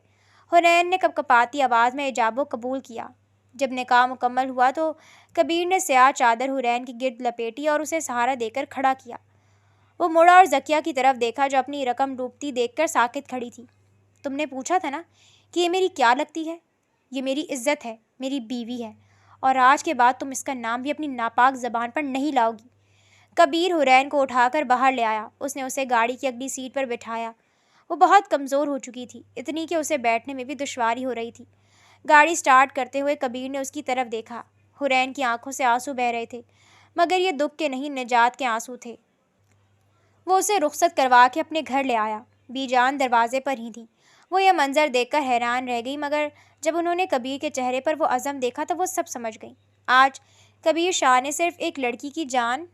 حرین نے کپکپاتی آواز میں ایجاب و قبول کیا۔ جب نکاح مکمل ہوا تو کبیر نے سیاہ چادر حرین کی گرد لپیٹی اور اسے سہارا دے کر کھڑا کیا۔ وہ مڑا اور زکیہ کی طرف دیکھا جو اپنی رقم ڈوبتی دیکھ کر ساکت کھڑی تھی۔ تم نے پوچھا تھا نا کہ یہ میری کیا لگتی ہے؟ یہ میری عزت ہے، میری بیوی ہے، اور آج کے بعد تم اس کا نام بھی اپنی ناپاک زبان پر نہیں لاؤ گی۔ کبیر حرین کو اٹھا کر باہر لے آیا۔ اس نے اسے گاڑی کی اگلی سیٹ پر بٹھایا۔ وہ بہت کمزور ہو چکی تھی، اتنی کہ اسے بیٹھنے میں بھی دشواری ہو رہی تھی۔ گاڑی سٹارٹ کرتے ہوئے کبیر نے اس کی طرف دیکھا۔ حرین کی آنکھوں سے آنسو بہہ رہے تھے، مگر یہ دکھ کے نہیں، نجات کے آنسو تھے۔ وہ اسے رخصت کروا کے اپنے گھر لے آیا۔ بی جان دروازے پر ہی تھیں۔ وہ یہ منظر دیکھ کر حیران رہ گئی، مگر جب انہوں نے کبیر کے چہرے پر وہ عزم دیکھا تو وہ سب سمجھ گئیں۔ آج کبیر شاہ نے صرف ایک لڑکی کی جان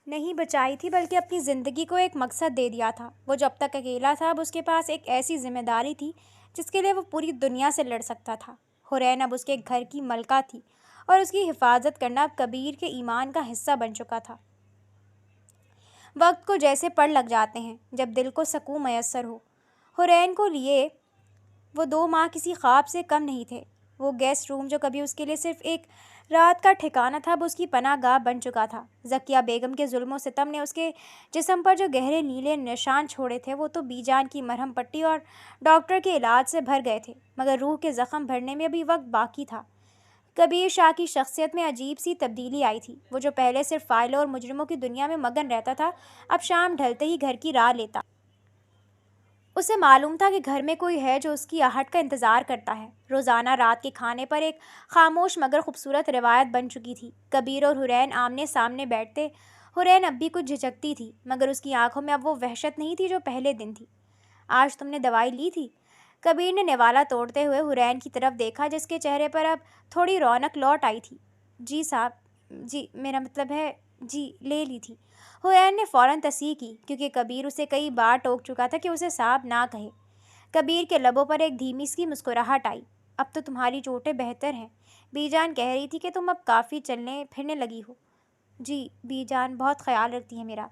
نہیں بچائی تھی بلکہ اپنی زندگی کو ایک مقصد دے دیا تھا۔ وہ جب تک اکیلا تھا اب اس کے پاس ایک ایسی ذمہ داری تھی جس کے لیے وہ پوری دنیا سے لڑ سکتا تھا۔ حرین اب اس کے گھر کی ملکہ تھی اور اس کی حفاظت کرنا اب کبیر کے ایمان کا حصہ بن چکا تھا۔ وقت کو جیسے پڑ لگ جاتے ہیں جب دل کو سکون میسر ہو۔ حرین کو لیے وہ 2 ماہ کسی خواب سے کم نہیں تھے۔ وہ گیسٹ روم جو کبھی اس کے لیے صرف ایک رات کا ٹھکانہ تھا اب اس کی پناہ گاہ بن چکا تھا۔ زکیہ بیگم کے ظلم و ستم نے اس کے جسم پر جو گہرے نیلے نشان چھوڑے تھے وہ تو بی جان کی مرہم پٹی اور ڈاکٹر کے علاج سے بھر گئے تھے، مگر روح کے زخم بھرنے میں ابھی وقت باقی تھا۔ کبیر شاہ کی شخصیت میں عجیب سی تبدیلی آئی تھی۔ وہ جو پہلے صرف فائلوں اور مجرموں کی دنیا میں مگن رہتا تھا اب شام ڈھلتے ہی گھر کی راہ لیتا۔ اسے معلوم تھا کہ گھر میں کوئی ہے جو اس کی آہٹ کا انتظار کرتا ہے۔ روزانہ رات کے کھانے پر ایک خاموش مگر خوبصورت روایت بن چکی تھی۔ کبیر اور حرین آمنے سامنے بیٹھتے۔ حرین اب بھی کچھ جھجکتی تھی، مگر اس کی آنکھوں میں اب وہ وحشت نہیں تھی جو پہلے دن تھی۔ آج تم نے دوائی لی تھی؟ کبیر نے نوالا توڑتے ہوئے حرین کی طرف دیکھا جس کے چہرے پر اب تھوڑی رونق لوٹ آئی تھی۔ جی صاحب، جی میرا مطلب ہے جی لے لی تھی۔ حرین نے فوراً تصحیح کی کیونکہ کبیر اسے کئی بار ٹوک چکا تھا کہ اسے صاحب نہ کہے۔ کبیر کے لبوں پر ایک دھیمی سی مسکراہٹ آئی۔ اب تو تمہاری چوٹیں بہتر ہیں، بی جان کہہ رہی تھی کہ تم اب کافی چلنے پھرنے لگی ہو۔ جی بی جان بہت خیال رکھتی ہیں میرا،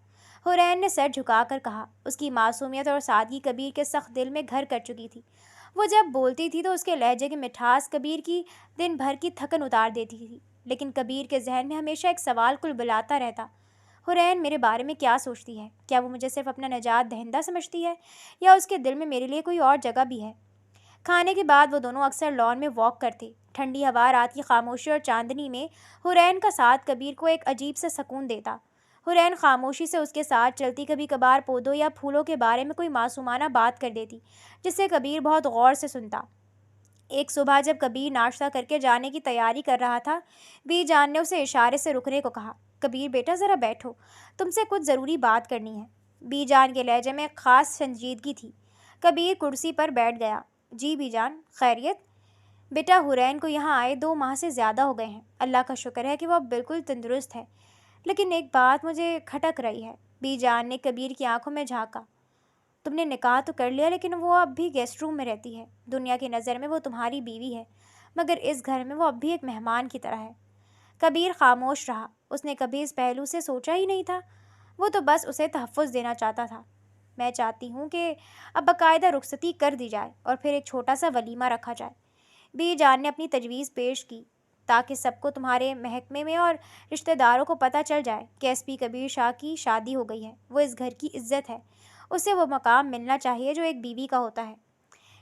حرین نے سر جھکا کر کہا۔ اس کی معصومیت اور سادگی کبیر کے سخت دل میں گھر کر چکی تھی۔ وہ جب بولتی تھی تو اس کے لہجے کی مٹھاس کبیر کی دن بھر کی تھکن اتار دیتی تھی، لیکن کبیر کے ذہن میں ہمیشہ ایک سوال کل بلاتا رہتا، حرین میرے بارے میں کیا سوچتی ہے؟ کیا وہ مجھے صرف اپنا نجات دہندہ سمجھتی ہے یا اس کے دل میں میرے لیے کوئی اور جگہ بھی ہے؟ کھانے کے بعد وہ دونوں اکثر لان میں واک کرتے۔ ٹھنڈی ہوا، رات کی خاموشی اور چاندنی میں حرین کا ساتھ کبیر کو ایک عجیب سا سکون دیتا۔ حرین خاموشی سے اس کے ساتھ چلتی، کبھی کبھار پودوں یا پھولوں کے بارے میں کوئی معصومانہ بات کر دیتی جسے کبیر بہت غور سے سنتا۔ ایک صبح جب کبیر ناشتہ کر کے جانے کی تیاری کر رہا تھا، بی جان نے اسے اشارے سے رکنے کو کہا۔ کبیر بیٹا ذرا بیٹھو، تم سے کچھ ضروری بات کرنی ہے۔ بی جان کے لہجے میں ایک خاص سنجیدگی تھی۔ کبیر کرسی پر بیٹھ گیا۔ جی بی جان، خیریت؟ بیٹا حرین کو یہاں آئے 2 ماہ سے زیادہ ہو گئے ہیں۔ اللہ کا شکر ہے کہ وہ اب بالکل تندرست ہے، لیکن ایک بات مجھے کھٹک رہی ہے۔ بی جان نے کبیر کی آنکھوں میں جھانکا۔ تم نے نکاح تو کر لیا، لیکن وہ اب بھی گیسٹ روم میں رہتی ہے۔ دنیا کی نظر میں وہ تمہاری بیوی ہے، مگر اس گھر میں وہ اب بھی ایک مہمان کی طرح ہے۔ کبیر خاموش رہا۔ اس نے کبھی اس پہلو سے سوچا ہی نہیں تھا۔ وہ تو بس اسے تحفظ دینا چاہتا تھا۔ میں چاہتی ہوں کہ اب باقاعدہ رخصتی کر دی جائے اور پھر ایک چھوٹا سا ولیمہ رکھا جائے۔ بی جان نے اپنی تجویز پیش کی، تاکہ سب کو، تمہارے محکمے میں اور رشتہ داروں کو پتہ چل جائے کہ ایس پی کبیر شاہ کی شادی ہو گئی ہے۔ وہ اس گھر کی عزت ہے، اسے وہ مقام ملنا چاہیے جو ایک بیوی کا ہوتا ہے۔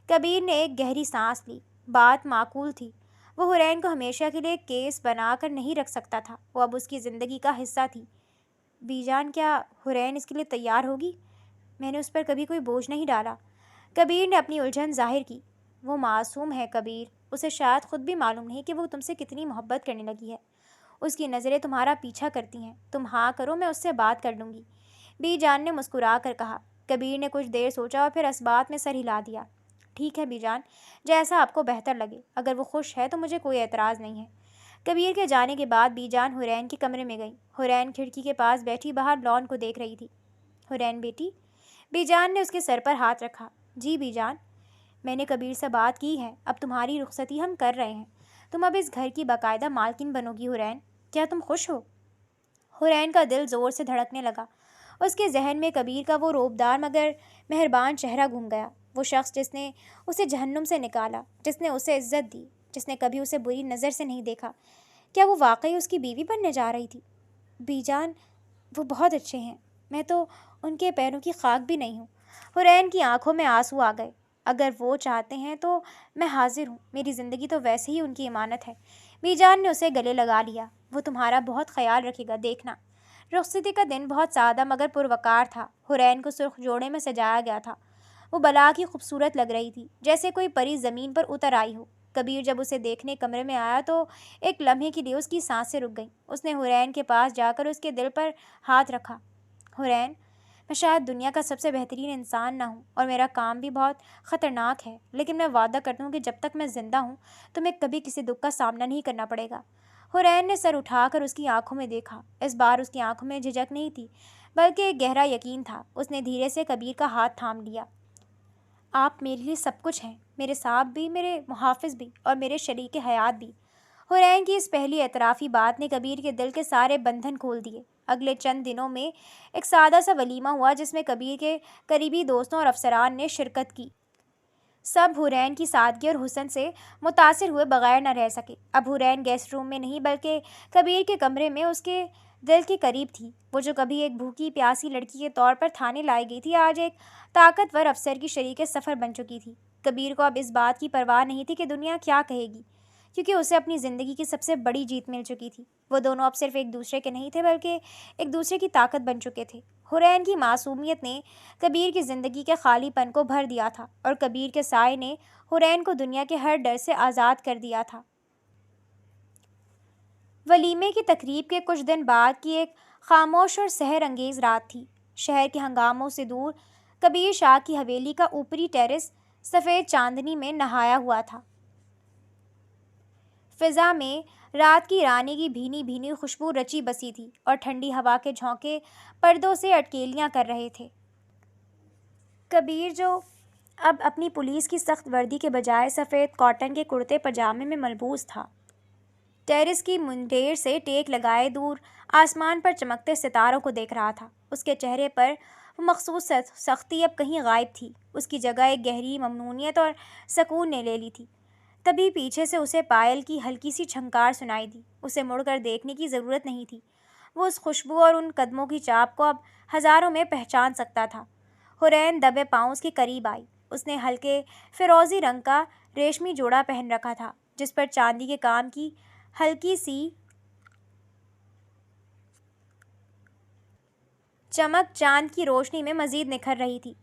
کبیر نے ایک گہری سانس لی۔ بات معقول تھی۔ وہ حرین کو ہمیشہ کے لیے کیس بنا کر نہیں رکھ سکتا تھا، وہ اب اس کی زندگی کا حصہ تھی۔ بی جان، کیا حرین اس کے لیے تیار ہوگی؟ میں نے اس پر کبھی کوئی بوجھ نہیں ڈالا۔ کبیر نے اپنی الجھن ظاہر کی۔ وہ معصوم ہے کبیر، اسے شاید خود بھی معلوم نہیں کہ وہ تم سے کتنی محبت کرنے لگی ہے۔ اس کی نظریں تمہارا پیچھا کرتی ہیں۔ تم ہاں کرو، میں اس سے بات کر لوں گی۔ بی جان نے مسکرا کر کہا۔ کبیر نے کچھ دیر سوچا اور پھر اس بات میں سر ہلا دیا۔ ٹھیک ہے بی جان، جیسا آپ کو بہتر لگے۔ اگر وہ خوش ہے تو مجھے کوئی اعتراض نہیں ہے۔ کبیر کے جانے کے بعد بی جان حرین کے کمرے میں گئی۔ حرین کھڑکی کے پاس بیٹھی باہر لان کو دیکھ رہی تھی۔ حرین بیٹی؟ بی جان نے اس کے سر پر ہاتھ رکھا۔ جی بی جان، میں نے کبیر سے بات کی ہے، اب تمہاری رخصتی ہم کر رہے ہیں۔ تم اب اس گھر کی باقاعدہ مالکن بنو گی حرین۔ کیا تم خوش ہو؟ حرین کا دل زور سے دھڑکنے لگا۔ اس کے ذہن میں کبیر کا وہ روبدار مگر مہربان چہرہ گھوم گیا۔ وہ شخص جس نے اسے جہنم سے نکالا، جس نے اسے عزت دی، جس نے کبھی اسے بری نظر سے نہیں دیکھا، کیا وہ واقعی اس کی بیوی بننے جا رہی تھی؟ بی جان، وہ بہت اچھے ہیں، میں تو ان کے پیروں کی خاک بھی نہیں ہوں۔ حرین کی آنکھوں میں آنسو آ گئے۔ اگر وہ چاہتے ہیں تو میں حاضر ہوں، میری زندگی تو ویسے ہی ان کی امانت ہے۔ بی جان نے اسے گلے لگا لیا۔ وہ تمہارا بہت خیال رکھے گا، دیکھنا۔ رخصتی کا دن بہت سادہ مگر پروقار تھا۔ حرین کو سرخ جوڑے میں سجایا گیا تھا۔ وہ بلا کی خوبصورت لگ رہی تھی، جیسے کوئی پری زمین پر اتر آئی ہو۔ کبیر جب اسے دیکھنے کمرے میں آیا تو ایک لمحے کے لیے اس کی سانسیں رک گئیں۔ اس نے حرین کے پاس جا کر اس کے دل پر ہاتھ رکھا۔ حرین، میں شاید دنیا کا سب سے بہترین انسان نہ ہوں اور میرا کام بھی بہت خطرناک ہے، لیکن میں وعدہ کرتا ہوں کہ جب تک میں زندہ ہوں تمہیں کبھی کسی دکھ کا سامنا نہیں کرنا پڑے گا۔ حرین نے سر اٹھا کر اس کی آنکھوں میں دیکھا۔ اس بار اس کی آنکھوں میں جھجک نہیں تھی، بلکہ ایک گہرا یقین تھا۔ اس نے دھیرے سے کبیر کا ہاتھ تھام لیا۔ آپ میرے لیے سب کچھ ہیں، میرے صاحب بھی، میرے محافظ بھی اور میرے شریک حیات بھی۔ حرین کی اس پہلی اعترافی بات نے کبیر کے دل کے سارے بندھن کھول دیے۔ اگلے چند دنوں میں ایک سادہ سا ولیمہ ہوا جس میں کبیر کے قریبی دوستوں اور افسران نے شرکت کی۔ سب حرین کی سادگی اور حسن سے متاثر ہوئے بغیر نہ رہ سکے۔ اب حرین گیسٹ روم میں نہیں بلکہ کبیر کے کمرے میں اس کے دل کے قریب تھی۔ وہ جو کبھی ایک بھوکی پیاسی لڑکی کے طور پر تھانے لائی گئی تھی، آج ایک طاقتور افسر کی شریک سفر بن چکی تھی۔ کبیر کو اب اس بات کی پرواہ نہیں تھی کہ دنیا کیا کہے گی، کیونکہ اسے اپنی زندگی کی سب سے بڑی جیت مل چکی تھی۔ وہ دونوں اب صرف ایک دوسرے کے نہیں تھے بلکہ ایک دوسرے کی طاقت بن چکے تھے۔ حرین کی معصومیت نے کبیر کی زندگی کے خالی پن کو بھر دیا تھا اور کبیر کے سائے نے حرین کو دنیا کے ہر ڈر سے آزاد کر دیا تھا۔ ولیمے کی تقریب کے کچھ دن بعد کی ایک خاموش اور سحر انگیز رات تھی۔ شہر کے ہنگاموں سے دور کبیر شاہ کی حویلی کا اوپری ٹیرس سفید چاندنی میں نہایا ہوا تھا۔ فضا میں رات کی رانی کی بھینی بھینی خوشبو رچی بسی تھی اور ٹھنڈی ہوا کے جھونکے پردوں سے اٹکیلیاں کر رہے تھے۔ کبیر، جو اب اپنی پولیس کی سخت وردی کے بجائے سفید کاٹن کے کرتے پاجامے میں ملبوس تھا، ٹیرس کی منڈیر سے ٹیک لگائے دور آسمان پر چمکتے ستاروں کو دیکھ رہا تھا۔ اس کے چہرے پر وہ مخصوص سختی اب کہیں غائب تھی۔ اس کی جگہ ایک گہری ممنونیت اور سکون نے لے لی تھی۔ تبھی پیچھے سے اسے پائل کی ہلکی سی چھنکار سنائی دی۔ اسے مڑ کر دیکھنے کی ضرورت نہیں تھی۔ وہ اس خوشبو اور ان قدموں کی چاپ کو اب ہزاروں میں پہچان سکتا تھا۔ حرین دبے پاؤں اس کے قریب آئی۔ اس نے ہلکے فیروزی رنگ کا ریشمی جوڑا پہن رکھا تھا جس پر چاندی کے کام کی ہلکی سی چمک چاند کی روشنی میں مزید نکھر رہی تھی۔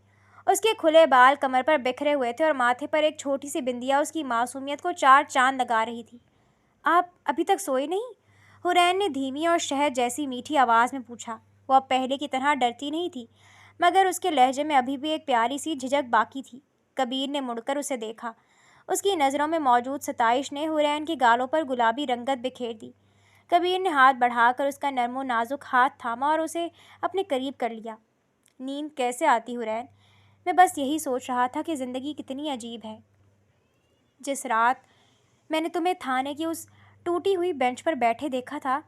اس کے کھلے بال کمر پر بکھرے ہوئے تھے اور ماتھے پر ایک چھوٹی سی بندیا اس کی معصومیت کو چار چاند لگا رہی تھی۔ آپ ابھی تک سوئے نہیں؟ حرین نے دھیمی اور شہد جیسی میٹھی آواز میں پوچھا۔ وہ اب پہلے کی طرح ڈرتی نہیں تھی، مگر اس کے لہجے میں ابھی بھی ایک پیاری سی جھجک باقی تھی۔ کبیر نے مڑ کر اسے دیکھا۔ اس کی نظروں میں موجود ستائش نے حرین کے گالوں پر گلابی رنگت بکھیر دی۔ کبیر نے ہاتھ بڑھا کر اس کا نرم و نازک ہاتھ تھاما اور اسے اپنے قریب کر لیا۔ نیند کیسے آتی حرین؟ میں بس یہی سوچ رہا تھا کہ زندگی کتنی عجیب ہے۔ جس رات میں نے تمہیں تھانے کی اس ٹوٹی ہوئی بینچ پر بیٹھے دیکھا تھا،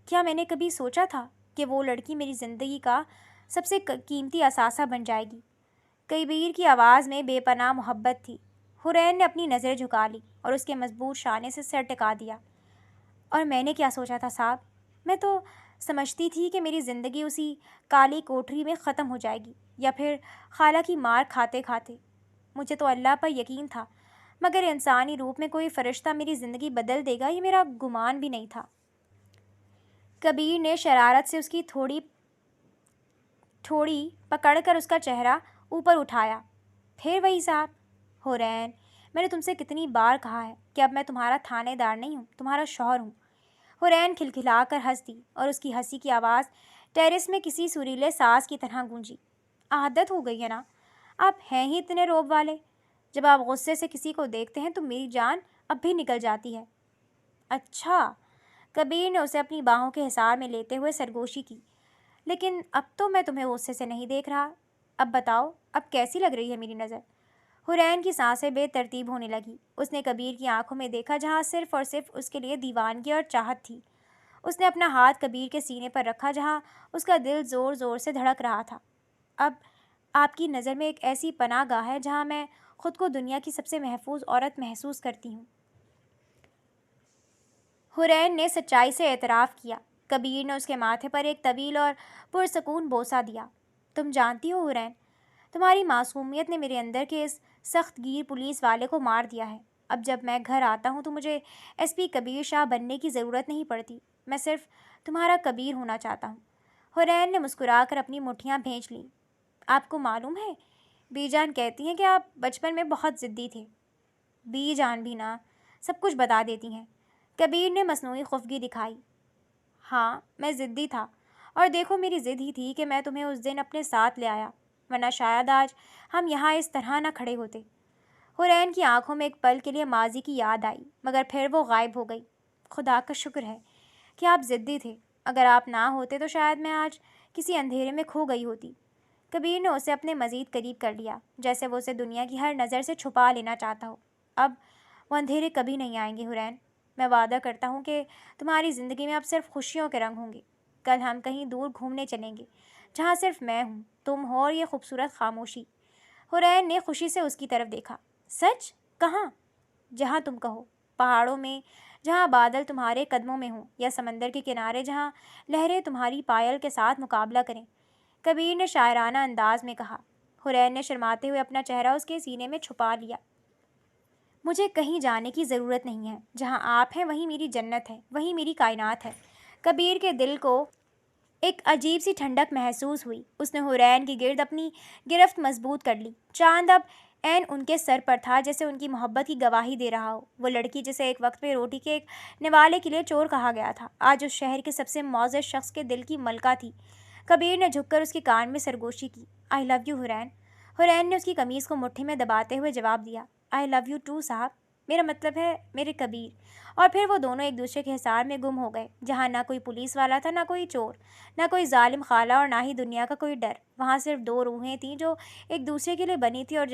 کیا میں نے کبھی سوچا تھا کہ وہ لڑکی میری زندگی کا سب سے قیمتی اثاثہ بن جائے گی؟ کبیر کی آواز میں بے پناہ محبت تھی۔ حرین نے اپنی نظر جھکا لی اور اس کے مضبوط شانے سے سر ٹکا دیا۔ اور میں نے کیا سوچا تھا صاحب؟ میں تو سمجھتی تھی کہ میری زندگی اسی کالی کوٹری میں ختم ہو جائے گی، یا پھر خالہ کی مار کھاتے کھاتے۔ مجھے تو اللہ پر یقین تھا، مگر انسانی روپ میں کوئی فرشتہ میری زندگی بدل دے گا یہ میرا گمان بھی نہیں تھا۔ کبیر نے شرارت سے اس کی تھوڑی پکڑ کر اس کا چہرہ اوپر اٹھایا۔ پھر وہی صاحب؟ حرین، میں نے تم سے کتنی بار کہا ہے کہ اب میں تمہارا تھانے دار نہیں ہوں، تمہارا شوہر ہوں۔ حرین کھلکھلا کر ہنس دی اور اس کی ہنسی کی آواز ٹیرس میں کسی سریلے ساز کی طرح گونجی۔ عادت ہو گئی ہے نا، آپ ہیں ہی اتنے روب والے۔ جب آپ غصے سے کسی کو دیکھتے ہیں تو میری جان اب بھی نکل جاتی ہے۔ اچھا، کبیر نے اسے اپنی باہوں کے حصار میں لیتے ہوئے سرگوشی کی۔ لیکن اب تو میں تمہیں غصے سے نہیں دیکھ رہا۔ اب بتاؤ، اب کیسی لگ رہی ہے میری نظر؟ حرین کی سانسیں بے ترتیب ہونے لگی۔ اس نے کبیر کی آنکھوں میں دیکھا جہاں صرف اور صرف اس کے لیے دیوانگی اور چاہت تھی۔ اس نے اپنا ہاتھ کبیر کے سینے پر رکھا جہاں اس کا دل زور زور سے دھڑک رہا تھا۔ اب آپ کی نظر میں ایک ایسی پناہ گاہ ہے جہاں میں خود کو دنیا کی سب سے محفوظ عورت محسوس کرتی ہوں۔ حرین نے سچائی سے اعتراف کیا۔ کبیر نے اس کے ماتھے پر ایک طویل اور پرسکون بوسہ دیا۔ تم جانتی ہو حرین، تمہاری معصومیت نے میرے اندر کے اس سخت گیر پولیس والے کو مار دیا ہے۔ اب جب میں گھر آتا ہوں تو مجھے ایس پی کبیر شاہ بننے کی ضرورت نہیں پڑتی، میں صرف تمہارا کبیر ہونا چاہتا ہوں۔ حرین نے مسکرا کر اپنی مٹھیاں بھینچ لیں۔ آپ کو معلوم ہے، بی جان کہتی ہیں کہ آپ بچپن میں بہت ضدی تھے۔ بی جان بھی نا سب کچھ بتا دیتی ہیں۔ کبیر نے مصنوعی خفگی دکھائی۔ ہاں، میں ضدی تھا، اور دیکھو میری ضد ہی تھی کہ میں تمہیں اس دن اپنے ساتھ لے آیا، ورنہ شاید آج ہم یہاں اس طرح نہ کھڑے ہوتے۔ حرین کی آنکھوں میں ایک پل کے لیے ماضی کی یاد آئی، مگر پھر وہ غائب ہو گئی۔ خدا کا شکر ہے کہ آپ ضدی تھے، اگر آپ نہ ہوتے تو شاید میں آج کسی اندھیرے میں کھو گئی ہوتی۔ کبیر نے اسے اپنے مزید قریب کر لیا، جیسے وہ اسے دنیا کی ہر نظر سے چھپا لینا چاہتا ہو۔ اب وہ اندھیرے کبھی نہیں آئیں گے حرین، میں وعدہ کرتا ہوں کہ تمہاری زندگی میں اب صرف خوشیوں کے رنگ ہوں گے۔ کل ہم کہیں دور گھومنے چلیں گے جہاں صرف میں ہوں، تم ہو اور یہ خوبصورت خاموشی۔ حرین نے خوشی سے اس کی طرف دیکھا۔ سچ؟ کہاں؟ جہاں تم کہو، پہاڑوں میں جہاں بادل تمہارے قدموں میں ہوں، یا سمندر کے کنارے جہاں لہریں تمہاری پائل کے ساتھ مقابلہ کریں، کبیر نے شاعرانہ انداز میں کہا۔ حرین نے شرماتے ہوئے اپنا چہرہ اس کے سینے میں چھپا لیا۔ مجھے کہیں جانے کی ضرورت نہیں ہے، جہاں آپ ہیں وہیں میری جنت ہے، وہیں میری کائنات ہے۔ کبیر کے دل کو ایک عجیب سی ٹھنڈک محسوس ہوئی۔ اس نے حرین کی گرد اپنی گرفت مضبوط کر لی۔ چاند اب عین ان کے سر پر تھا جیسے ان کی محبت کی گواہی دے رہا ہو۔ وہ لڑکی جسے ایک وقت میں روٹی کے ایک نوالے کے لیے چور کہا گیا تھا، آج اس شہر کے سب سے معزز شخص کے دل کی ملکہ تھی۔ کبیر نے جھک کر اس کے کان میں سرگوشی کی۔ آئی لو یو حرین۔ حرین نے اس کی قمیض کو مٹھی میں دباتے ہوئے جواب دیا۔ آئی لو یو ٹو صاحب، میرا مطلب ہے میرے کبیر۔ اور پھر وہ دونوں ایک دوسرے کے حصار میں گم ہو گئے، جہاں نہ کوئی پولیس والا تھا، نہ کوئی چور، نہ کوئی ظالم خالہ، اور نہ ہی دنیا کا کوئی ڈر۔ وہاں صرف دو روحیں تھیں جو ایک دوسرے کے لیے بنی تھی اور